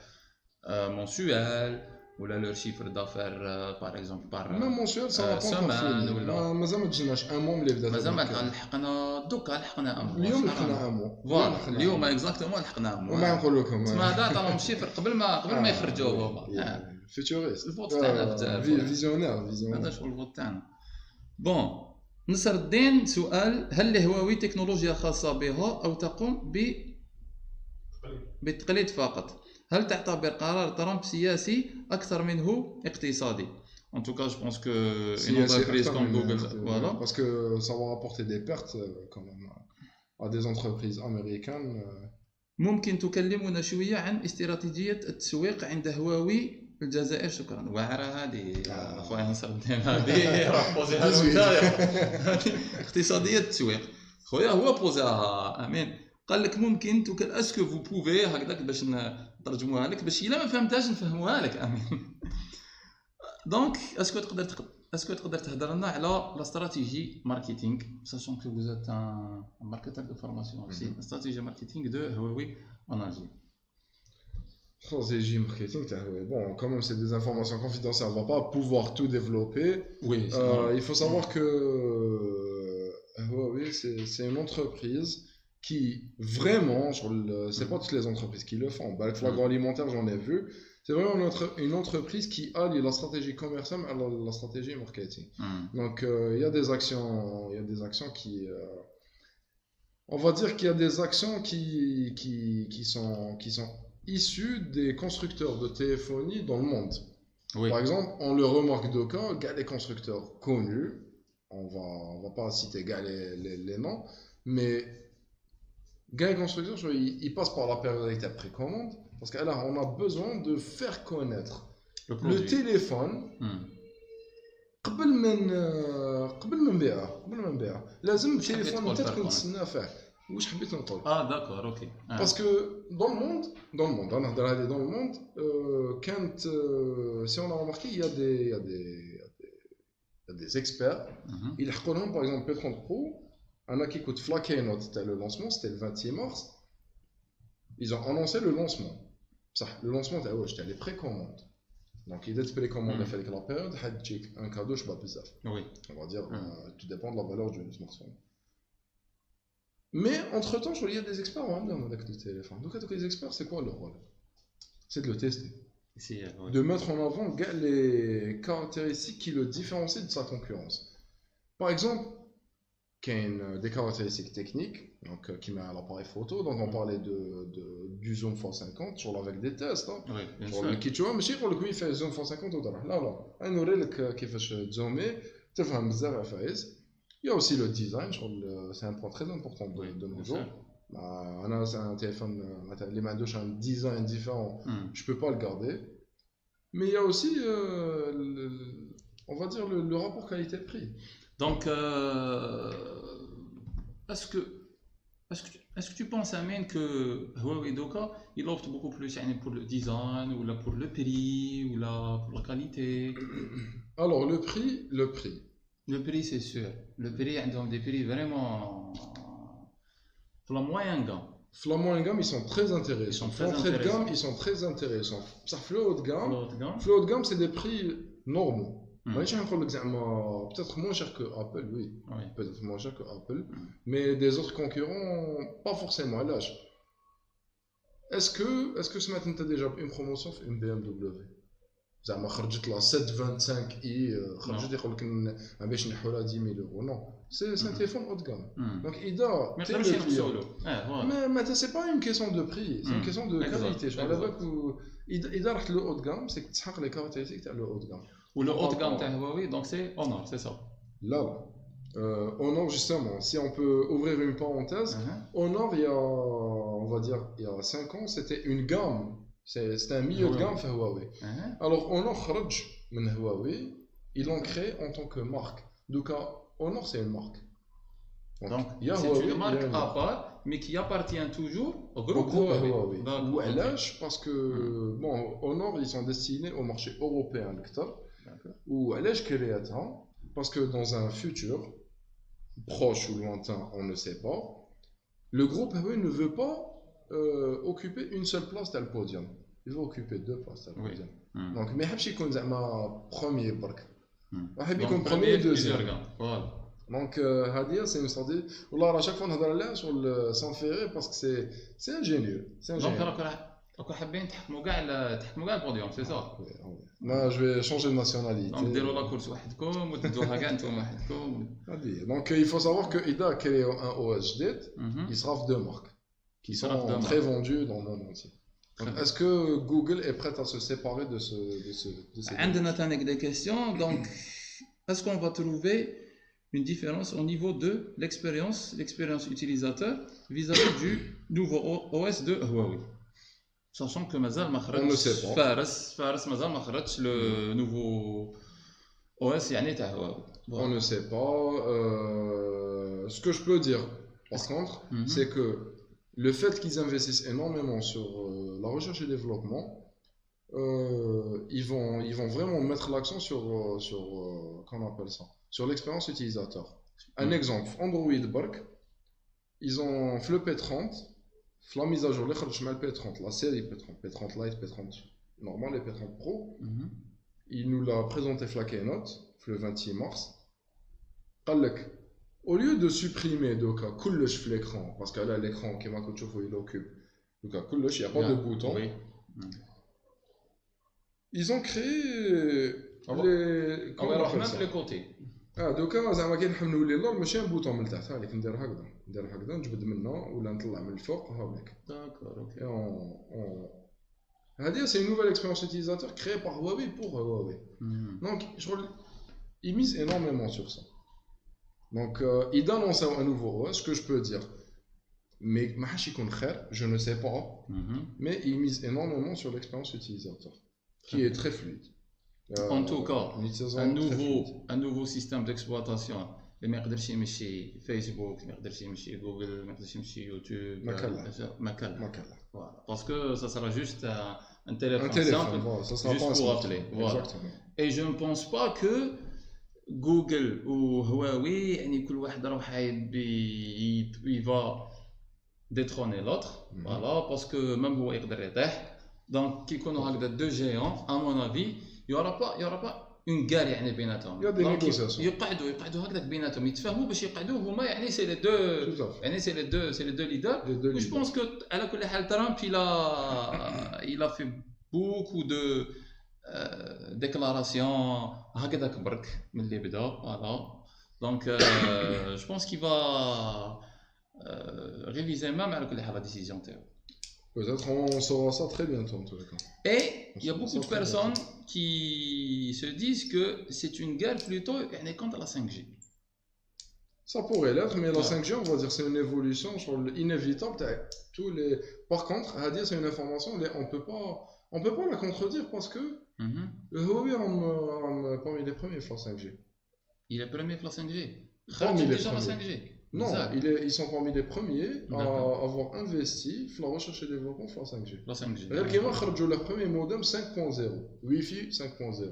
mensuel ou leur chiffre d'affaires par exemple par même mensuel ça va pas encore مازال ما تجيناش un mois اللي بدات مازال ما لحقنا دوكا لحقنا un mois اليوم اكزاكتومون لحقنا un mois وما نقول لكم تسمى هذا عطاهم الشيفر قبل ما يخرجوا هما فيتوريست الفوت تاعنا فيزيونير هذا شغل الفوت تاعنا. بون نصر الدين سؤال، هل لهواوي تكنولوجيا خاصة بها أو تقوم بالتقليد فقط؟ هل تعتبر قرار ترامب سياسي أكثر منه اقتصادي؟ En tout cas, je pense que une entreprise comme Google, voilà. Parce que ça va apporter des pertes quand même à des entreprises américaines. ممكن تكلمنا شوية عن استراتيجية التسويق عند هواوي الجزائر؟ شكرا. واعرة هذه اخويا نصر الدين، هذه راه بوزيها اقتصادية التسويق خويا هو بوزيها. امين قال لك ممكن اسكو فو بوفي هكذاك باش نترجموها لك باش الا ما فهمتهاش نفهموها لك. امين دونك اسكو تقدر تهضر لنا على لا استراتيجي ماركتينغ ساشون كو vous êtes un marketeur de formation aussi, la stratégie marketing de Huawei en Algérie. Stratégie marketing, bon, quand même, c'est des informations confidentielles, on ne va pas pouvoir tout développer. Oui, il faut savoir que Huawei, c'est une entreprise qui vraiment, c'est pas toutes les entreprises qui le font. L'agroalimentaire, j'en ai vu. C'est vraiment une entreprise qui allie la stratégie commerciale à la stratégie marketing. Donc, il y a des actions on va dire qu'il y a des actions qui sont issues des constructeurs de téléphonie dans le monde. Oui. Par exemple, on le remarque de cas, il y a des constructeurs connus, on va pas citer les noms, mais il y a des constructeurs, ils passent par la périodicité de précommande, parce qu'on a besoin de faire connaître le téléphone. قبل ما نبيعه لازم التليفون انت تكون تسنى فيه واش حبيت نقول داكور اوكي باسكو dans le monde انا نهضر على dans le monde كانت si on a remarqué il y a des experts يلحقوا لهم par exemple P30 Pro انا كي كنت في لا كينوت تاع le lancement c'était le 20 mars ils ont annoncé le lancement صح le lancement تاع واش تاع les précommandes. Donc, il est précommandé avec la période, un cadeau, je ne sais pas plus ça. Oui. On va dire, tout dépend de la valeur du smartphone. Mais, entre-temps, il y a des experts avec le téléphone. Donc, les experts, c'est quoi leur rôle? C'est de le tester. Oui. De mettre en avant les caractéristiques qui le différencient de sa concurrence. Par exemple, il y a des caractéristiques techniques, donc, qui met à l'appareil photo. Donc, on parlait du zoom x50 avec des tests. Hein. Oui, bien sûr. Qui tu vois, mais si on le fait zoom x50 ou là, on aurait qui fait zoomer, tu fais un zéro phase. Il y a aussi le design, c'est un point très important de nos jours. On a un téléphone, les mains gauche, un design différent, je ne peux pas le garder. Mais il y a aussi, on va dire, le rapport qualité-prix. Donc, est-ce que tu penses, Amine, que Huawei Doka, il offre beaucoup plus pour le design, ou là pour le prix, ou là pour la qualité? Alors, le prix. Le prix, c'est sûr. Le prix, ils ont des prix vraiment... Pour la moyenne gamme. Pour la moyenne gamme, ils sont très intéressants. Pour l'entrée de gamme, ils sont très intéressants. Ça, pour le haut de gamme, c'est des prix normaux. Peut-être moins cher que Apple, oui. Peut-être moins cher que Apple, mais des autres concurrents, pas forcément à l'âge. Est-ce que ce matin tu as déjà une promotion sur une BMW? زعما خرجت لا 725 اي خرجت يقول لك باش نحولها 10000 euros. Non, c'est un téléphone haut de gamme. Donc إذا mais c'est pas une question de prix, c'est une question de qualité. Je على بالك إذا رحت le haut de gamme, c'est que تحقق les caractéristiques تاع le haut de gamme. Ou le haut de gamme de Huawei, donc c'est Honor, c'est ça? Là, Honor, justement, si on peut ouvrir une parenthèse, Honor, on va dire, il y a 5 ans, c'était une gamme. C'était un milieu de gamme de Huawei. Alors, Honor خرج من Huawei, ils l'ont créé en tant que marque. Donc, Honor, c'est une marque. Donc, c'est une marque à part, mais qui appartient toujours au groupe Huawei. Ou LH, parce que, bon, Honor, ils sont destinés au marché européen. Ou LH créateurs, parce que dans un futur, proche ou lointain, on ne sait pas, le groupe Huawei ne veut pas occuper une seule place dans le podium. Il veut occuper 2 places dans le podium. Donc, mais il ne veut pas premier برك. Il veut premier et deuxième. Donc, c'est une stratégie. À chaque fois, on a sur le sans ferrer parce que c'est ingénieux. Donc, حابين تحكموا كاع البوديوم سي صح. ما je vais changer de nationalité. Donc ديروا لا كورس وحدكم وتدوها كاع نتوما وحدكم. Donc il faut savoir que IDA a créé un OS جديد, il sera 2 marques qui sont très vendues dans le monde entier. Donc, est-ce que Google est prête à se séparer de ces عندنا ثاني des questions. Donc est-ce qu'on va trouver une différence au niveau de l'expérience utilisateur vis-à-vis du nouveau OS de Huawei? Sachant que مازال ما خرجش فارس مازال ما خرجش le nouveau OS يعني تاع Huawei. On ne sait pas. Ce que je peux dire par contre, c'est que le fait qu'ils investissent énormément sur la recherche et le développement, ils vont vraiment mettre l'accent sur comment on appelle ça, sur l'expérience utilisateur. Un exemple, Android Bark, ils ont fait le P30, la mise à jour, la série P30 Lite, P30 normal et P30 Pro, il nous l'a présenté la keynote le 26 mars. Au lieu de supprimer كلش في l'écran, parce que là l'écran qui m'a coûté il occupe, il n'y a pas de bouton. Ils ont créé les côtés. دوكا زعما كي نحملوا لي اللور ماشي بوطون من تحت هذيك ندير هكذا نجبد منه ولا نطلع من الفوق هاك داكور اوكي هذه سي une nouvelle expérience utilisateur créée par Huawei pour Huawei donc ils misent énormément sur ça donc ils annoncent un nouveau OS que je peux dire mais ما حاش يكون خير je ne sais pas mais ils misent énormément sur l'expérience utilisateur qui est très fluide. En tout cas, un nouveau système d'exploitation. ما يقدرش يمشي فيسبوك ما يقدرش يمشي جوجل ما يقدرش يمشي يوتيوب ما كان voilà parce que ça sera juste un téléphone simple ça sera juste pour appeler voilà et je ne pense pas que Google ou Huawei يعني كل واحد راه حايب il va détrôner l'autre voilà parce que même هو يقدر يطيح donc كي يكونوا هكذا deux géants à mon avis il y aura pas une guerre يعني بيناتهم يقعدوا هكذاك بيناتهم يتفاهموا باش يقعدوا هما يعني سي لي دو سي لي دو ليدر و جو بونس كو على كل حال ترامب il a fait beaucoup de déclarations هكذاك برك من اللي بدا voilà donc je pense qu'il va réviser même على كل حال la décision تاعو. Peut-être on saura ça très bientôt en tous les cas. Et il y a beaucoup de personnes qui se disent que c'est une guerre plutôt contre la 5G. Ça pourrait l'être, mais la 5G, on va dire c'est une évolution inévitable. Tous les... Par contre, à dire c'est une information, on peut pas la contredire parce que le Huawei est parmi les premiers sur la 5G. Il est premier sur la 5G. Parmi les déjà la 5G. Non, ils sont parmi les premiers à avoir investi dans la recherche et développement sur la 5G. La 5G. Ils ont sorti leur premier modem 5.0, Wi-Fi 5.0,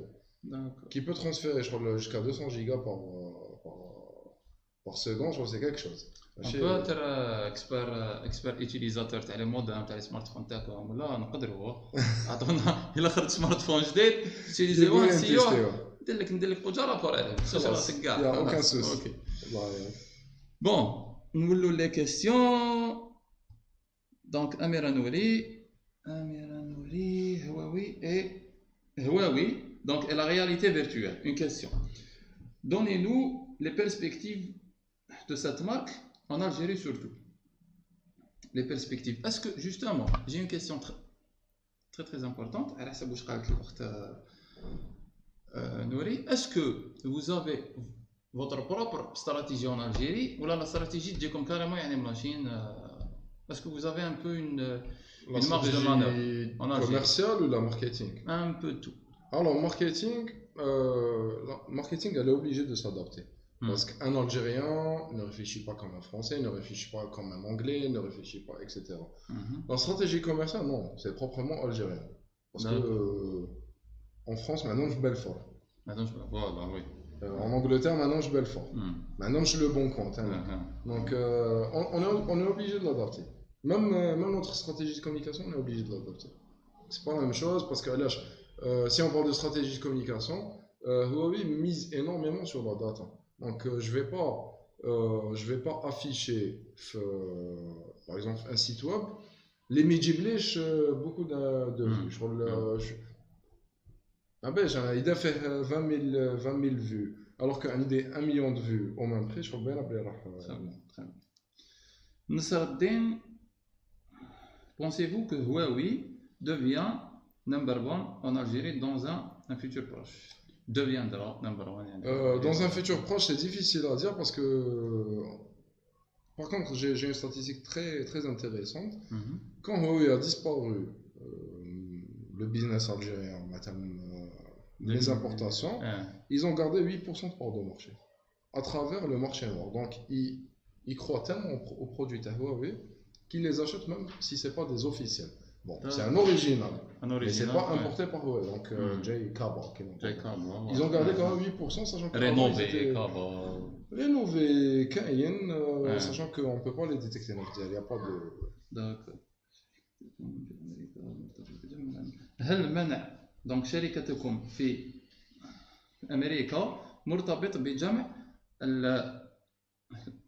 qui peut transférer jusqu'à 200 gigas par seconde, je crois que c'est quelque chose. On peut être expert utilisateur تاع المودم تاع السمارت فون تاعكم ولا نقدروا عطونا الا خرج سمارت فون جديد تيليزيوه نسيوه ندير لك بوجا رابور عليه شوف راسك كاع يا اوكان سوس اوكي bon نولوا les questions donc Amira Nouri Huawei donc et la réalité virtuelle une question donnez-nous les perspectives de cette marque en Algérie surtout. Les perspectives. Est-ce que, justement, j'ai une question très importante. Nouri, est-ce que vous avez votre propre stratégie en Algérie ou là la stratégie de comme carrément la Chine est-ce que vous avez un peu une marge de manœuvre en Algérie commerciale ou la marketing? Un peu tout. Alors, marketing, elle est obligée de s'adapter. Parce qu'un Algérien ne réfléchit pas comme un Français, ne réfléchit pas comme un Anglais, ne réfléchit pas, etc. La stratégie commerciale, non, c'est proprement algérien. Parce que en France, maintenant, je Belfort. Oui. En Angleterre, maintenant, je Belfort. Maintenant, je le bon compte. Donc, on est obligé de l'adapter. Même notre stratégie de communication, on est obligé de l'adapter. C'est pas la même chose parce que là, si on parle de stratégie de communication, Huawei mise énormément sur la data. Donc je vais pas afficher par exemple un site web les midjiblèches beaucoup de vues il a fait 20 000 vues alors qu'un idée 1 million de vues au même prix je crois bien appeler très bien Nasreddin pensez-vous que Huawei devient number one en Algérie dans un futur proche deviendra number one dans un futur proche c'est difficile à dire parce que par contre j'ai une statistique très intéressante quand Huawei a disparu le business algérien les importations ils ont gardé 8% de part de marché à travers le marché noir donc ils croient tellement aux produits de Huawei qu'ils les achètent même si c'est pas des officiels. Bon, c'est un original, mais c'est pas importé par Huawei, donc J-Kaba. Ils ont gardé quand même 8%, sachant que rénové Cayenne, sachant qu'on ne peut pas les détecter, donc il n'y a pas de... D'accord. هل منع donc شركتكم في أمريكا مرتبط بجمع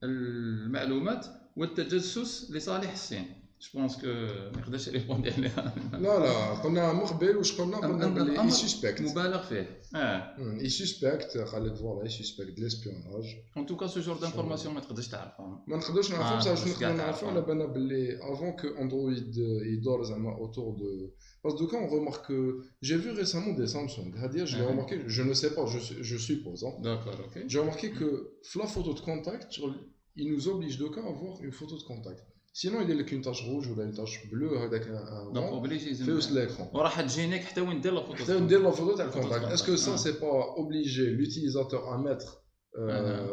المعلومات والتجسس لصالح الصين Je pense que ما يقدرش ريبوندي عليها. لا قلنا مقبل واش قلنا بلي اي سسبكت مبالغ فيه. اي سسبكت خليت فوالا اي سسبكت دو ليسبيوناج. ان توكا سو جور دانفورماسيون ما تقدرش تعرفها. ما نقدرش نعرفهم بصح شنو نقدر نعرفوا على بالنا بلي افون كو اندرويد يدور زعما اوتور دو parce que quand on remarque que j'ai vu récemment des Samsung هذه je l'ai remarqué je ne sais pas je suppose hein. D'accord, OK. J'ai remarqué que la photo de contact il nous oblige de cas à avoir une photo de contact. Sinon il y a une tache rouge ou une tache bleue هذاك donc obligé في l'écran وراح تجينيك حتى وين ندير لا فوتو حتى ندير لا فوتو تاع الكونتاكت. Est-ce que ça c'est pas obliger l'utilisateur à mettre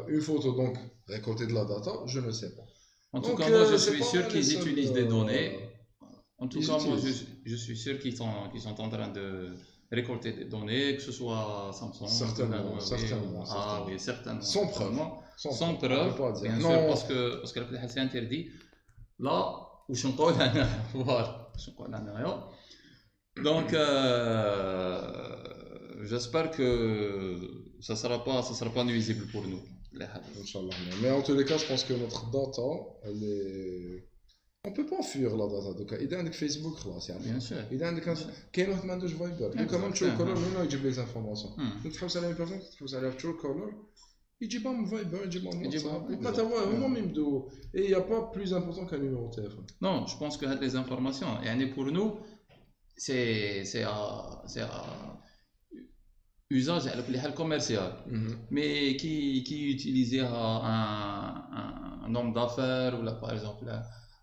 une photo donc récolter de la data? Je ne sais pas. En tout cas moi je suis sûr qu'ils utilisent des données. En tout cas moi je suis sûr qu'ils sont en train de récolter des données, que ce soit Samsung, certainement. Oui, certainement. Sans preuve, bien sûr, parce que c'est interdit. Là, où je نقول أنا voir, je نقول أنا donc j'espère que ça sera pas nuisible pour nous. Inch'Allah. Mais en tous les cas, je pense que notre data, elle est... On peut pas fuir la data. Donc, il y a Facebook, bien sûr. Il y a كاين واحد ما عندوش Viber. Donc, comment Truecaller منو يجيب les informations. Donc, تحوس على une personne, تحوس على Truecaller. يجيبها من Viber, يجيبها من WhatsApp. ما توا هما يبدو. Et il y a pas plus important qu'un numéro de téléphone. Non, je pense que les informations, يعني pour nous, c'est à usage على كل حال commercial. Mais qui utilisait un homme d'affaires ou là par exemple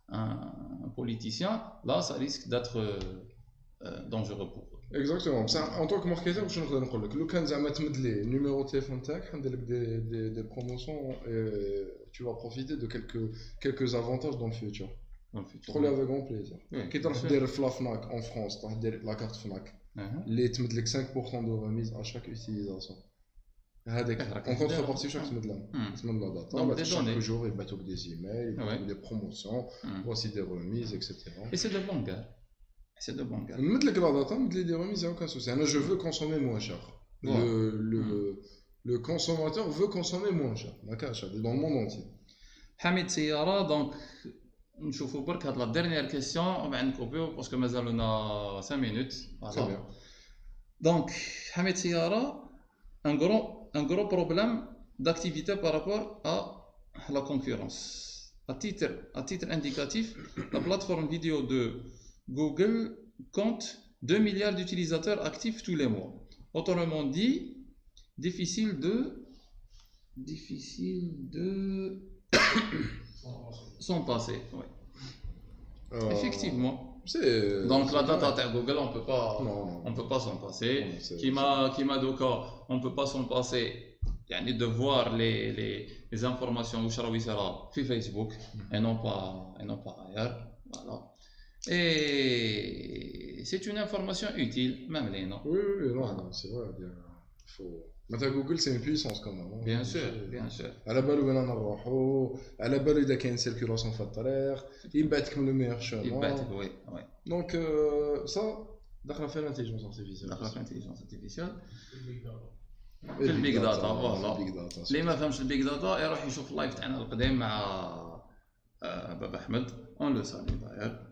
un politicien, là ça risque d'être dangereux pour eux. Exactement. En tant que marketeur, je نقدر نقول لك لو كان زعما تمد لي numéro de téléphone تاعك ندير لك des promotions et tu vas profiter de quelques avantages dans le futur. تقول avec grand plaisir. كي تروح دير في فناك en France تروح دير لا كارت فناك اللي تمد لك 5% de remise à chaque utilisation. هذاك en contrepartie chaque تمد لها la data chaque jour يبعثوك des emails des promotions voici des remises etc. Et c'est de bon gars. C'est de bon gars. نمد لك la data نمد لي des remises, il y a aucun souci. Moi je veux consommer moins cher. Le consommateur veut consommer moins cher. Dans le monde entier. Hamid Siyara, donc نشوفوا برك هاد la dernière question on va نكوبيو parce que مازالنا 5 minutes. Très bien. Donc Hamid Siyara, un gros problème d'activité par rapport à la concurrence. À titre indicatif, la plateforme vidéo de Google compte 2 milliards d'utilisateurs actifs tous les mois. Autrement dit, difficile s'en passer. Ouais. Effectivement. Donc la data de Google, on peut pas s'en passer. Qui m'a doka, on peut pas s'en passer. يعني de voir les informations où شراو يصير في Facebook et non pas ailleurs. Voilà. Et c'est une information utile, même les noms. Oui, non, c'est vrai. Il faut. Maintenant, Google, c'est une puissance quand même. Bien sûr, bien sûr. À la balle où on a roho, à la balle où il y a une circulation fatale, il bat comme le meilleur chemin. Il bat, oui. Donc, ça, d'après l'intelligence artificielle. D'après l'intelligence artificielle. في البيج داتا فوالا اللي ما فهمش البيج داتا يروح يشوف اللايف تاعنا القديم مع بابا احمد اون لو سالي داير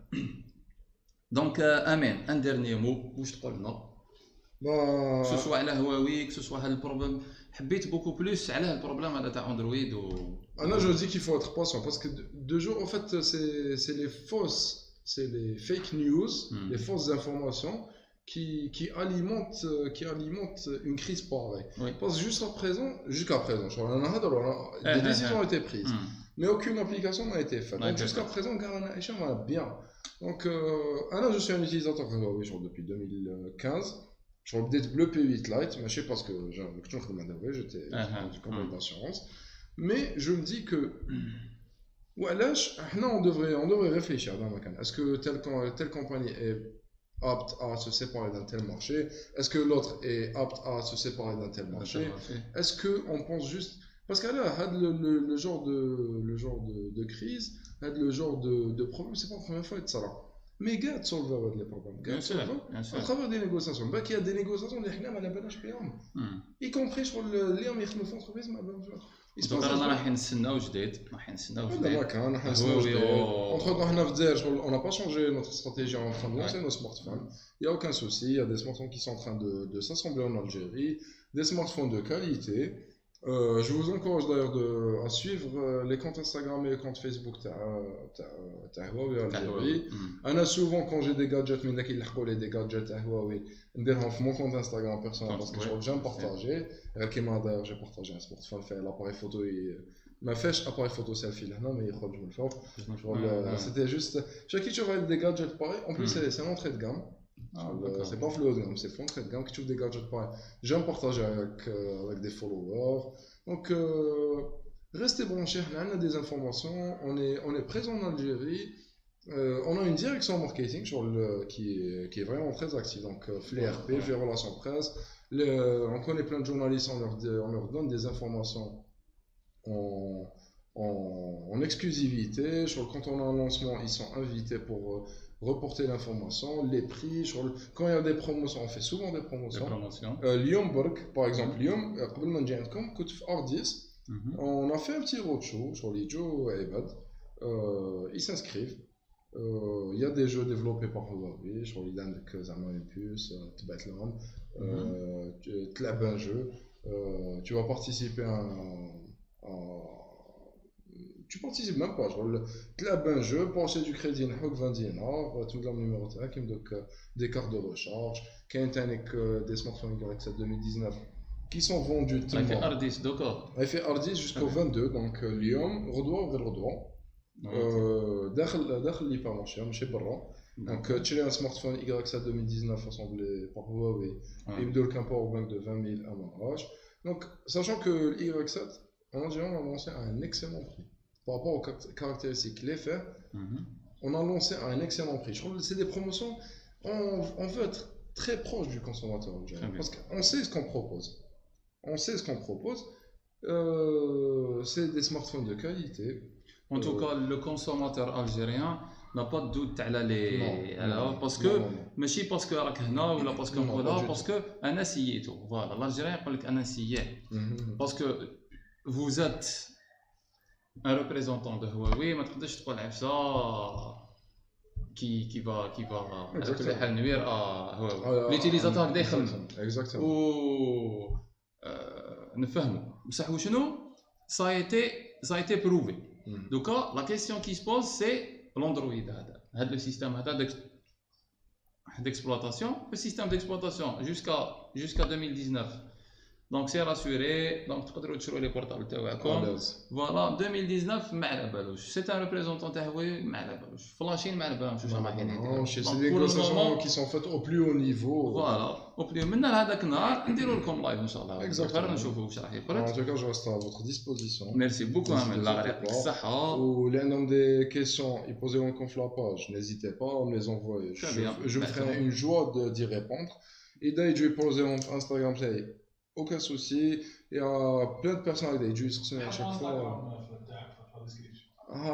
دونك امين ان ديرني مو واش تقول لنا سو سوا على هواوي كو سوا هاد البروبليم حبيت بوكو بلوس على البروبليم هذا تاع اندرويد انا جو دي كي فو اتر باسيون باسكو دو جور en fait c'est les fausses c'est les fake news les fausses informations qui alimente une crise pareille. Oui. Parce que jusqu'à présent, des décisions ont été prises, mais aucune application n'a été faite. Donc jusqu'à présent, Garana Aisha va bien. Donc, je suis un utilisateur depuis 2015. Je update le P8 Lite, mais je sais pas ce que j'étais compagnie d'assurance. Mais je me dis que on devrait réfléchir dans ma canne. Est-ce que telle compagnie est apte à se séparer d'un tel marché? Est-ce que l'autre est apte à se séparer d'un tel marché? Est-ce qu'on pense juste... Parce que là, le genre de crise, le genre de problème, c'est pas la première fois être ça là. méga de solver les problèmes. Bien sûr. À travers des négociations. Il y a des négociations اللي حنا ما على بالناش بهم. Y compris شغل اللي راهم يخدموا في entreprise ما بالهمش. دونك رانا رايحين نستناو جديد. لا كان راح نستناو جديد. Entre-temps حنا في الجزائر شغل on n'a pas changé notre stratégie en train de lancer nos smartphones. Il y a aucun souci, il y a des smartphones qui sont en train de s'assembler en Algérie, des smartphones de qualité. Je vous encourage d'ailleurs à suivre les comptes Instagram et les comptes Facebook de Huawei Algérie. Souvent quand j'ai des gadgets, des gadgets Huawei, je mon compte Instagram personnel parce que j'aime partager. D'ailleurs, j'ai partagé un smartphone, fait l'appareil photo et ma fiche appareil photo selfie là, mais il faut le faire. C'était juste. Chaque fois que tu vois des gadgets pareils, en plus c'est l'entrée de gamme. C'est pas le haut de gamme, c'est l'entrée de gamme. Que tu trouves des gadgets pareils, j'aime partager avec des followers. Donc restez branchés, on a des informations, on est présent en Algérie. On a une direction marketing qui est vraiment très active. Donc l'ERP, les relations presse, on connaît plein de journalistes, on leur donne des informations en exclusivité. Quand on a un lancement, ils sont invités pour reporter l'information, les prix. Quand il y a des promotions, on fait souvent des promotions. Lyon Borg, par exemple, Lyon, comme Ardis, on a fait un petit roadshow sur les Joe et Ebad. Ils s'inscrivent. Il y a des jeux développés par Huawei, sur les Land que ça m'a une puce, Tibetland, tu as un jeu, tu vas participer tu participes même pas, tu as un jeu, pour acheter du crédit, 20 dinars, tu me donnes le numéro de téléphone, donc des cartes de recharge, des smartphones Y7 2019 qui sont vendus. Il fait Ardis, d'accord. Il fait Ardis jusqu'au 22, donc Lyon, Redouan. داخل l'hypermarché ماشي برا. Donc تشري un smartphone Y7 2019 assemblé par Huawei et il donne un power bank de 20 000 mAh. Donc sachant que le Y7 en Algérie on a lancé à un excellent prix par rapport aux caractéristiques l'effet on a lancé à un excellent prix. Je trouve que c'est des promotions, on veut être très proche du consommateur algérien parce qu'on sait ce qu'on propose. C'est des smartphones de qualité. En tout cas, le consommateur algérien n'a pas de doute parce que ماشي باسكو راك هنا ولا باسكو ولا باسكو انا سييتو فوالا الالجيريان يقول لك انا سييه باسكو vous êtes un représentant de Huawei ما تقدرش تقول عفسه qui va على كل حال نوير Huawei l'utilisateur هكذا يخمم و نفهموا بصح وشنو ça a été prouvé. Donc la question qui se pose c'est l'Android le système d'exploitation, le système d'exploitation jusqu'à 2019. Donc c'est rassuré, donc تقدروا تشروا les portables تاعكم. Voilà 2019 ما على بالوش. C'est un représentant تاع هواوي ما على بالوش. فلاشين ما على بالهمش واش راح يديروا. C'est des négociations qui sont faites au plus haut niveau. Voilà, au plus من هذاك النهار نديروا لكم لايف ان شاء الله. غير نشوفوا واش راح يخرج. En tout cas, je reste à votre disposition. Merci beaucoup Amel, الله يعطيك الصحة. Ou les noms des questions, ils posaient en conflapage, n'hésitez pas à me les envoyer. Je me ferai une joie d'y répondre. Et d'ailleurs, je vais poser en Instagram, aucun souci. Il y a plein de personnes avec des jeux à chaque fois.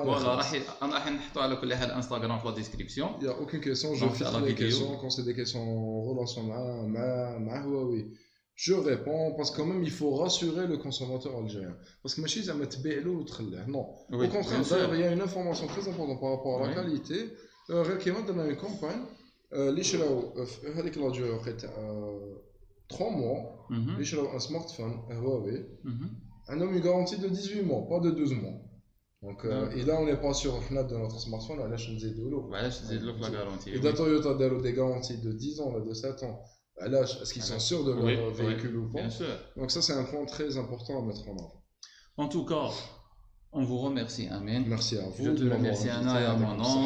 Voilà, راح نحطوا على كل حال انستغرام في الديسكريبسيون. Il y a aucune question, je filtre les questions quand c'est des questions en relation مع Huawei. Je réponds parce que quand même il faut rassurer le consommateur algérien parce que ماشي زعما تبيع له وتخليه non. Au contraire, d'ailleurs, il y a une information très importante par rapport à la qualité. غير كيما درنا une campagne اللي شراو هذيك لا ديور تاع 3 mois, les gens un smartphone Huawei, un homme une garantie de 18 mois, pas de 12 mois. Donc, et là on n'est pas sur le de notre smartphone, là je disais de l'eau. La garantie. Et Toyota a des garanties de 10 ans, de 7 ans. Là, est-ce qu'ils sont sûrs de leur véhicule ou pas? Donc ça c'est un point très important à mettre en avant. En tout cas, on vous remercie, Amin. Merci à vous. Je te remercie, Anna, et à mon nom,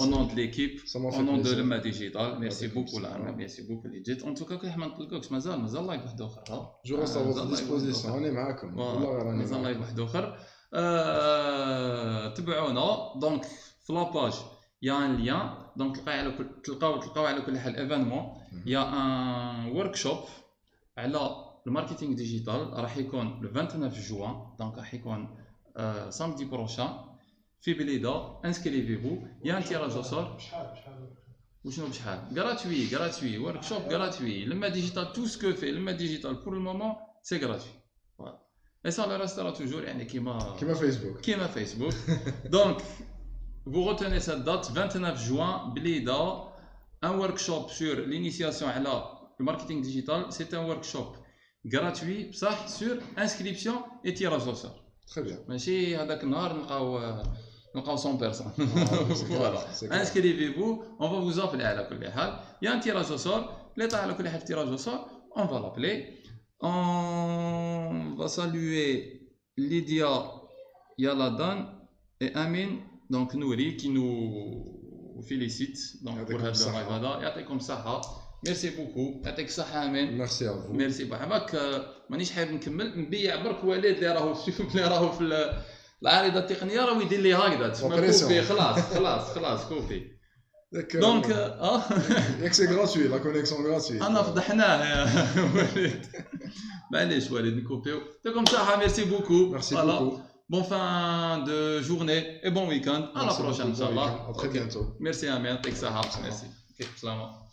au nom de l'équipe, au nom de l'Emma Digital. Merci beaucoup, là, merci beaucoup, Legit. En tout cas, كي ما نطلقوكش مازال لايف واحد اخر. Je reste à votre disposition, أنا معاكم. مازال لايف واحد اخر. تبعونا دونك في لاباج يا ان ليان دونك تلقاو على كل حال ايفينمون يا ان وركشوب على الماركتينغ ديجيتال راح يكون le 29 جوان دونك راح يكون samedi prochain في بليده inscrivez-vous il y a un tirage au sort وشنو بشحال gratuit workshop gratuit le digital tout ce que fait le digital pour le moment c'est gratuit voilà et ça le restera toujours يعني كيما فيسبوك donc vous retenez cette date 29 juin Blida un workshop sur l'initiation à le marketing digital c'est un workshop gratuit بصح sur inscription et tirage au sort très bien ماشي هذاك النهار نلقاو 100 personnes voilà inscrivez-vous on va vous appeler على كل حال il y a un tirage au sort اللي طلع على كل حال tirage au sort on va l'appeler on va saluer Lydia Yaladan et Amin donc Nouri qui nous félicite donc pour هذا اللايف هذا يعطيكم الصحة ميرسي بوكو يعطيك الصحة أمين ميرسي افو ميرسي بحبك مانيش حابب نكمل نبيع برك وليد اللي راهو في العارضة التقنية راه يدير لي هكذا تسمى كوفي خلاص كوفي دونك ياك سي غراتوي لا كونيكسيون غراتوي انا فضحناه يا وليد معليش وليد نكوفيو يعطيكم الصحة ميرسي بوكو bon fin de journée et bon week-end à la prochaine inchallah à très bientôt merci Amir يعطيك الصحة merci salam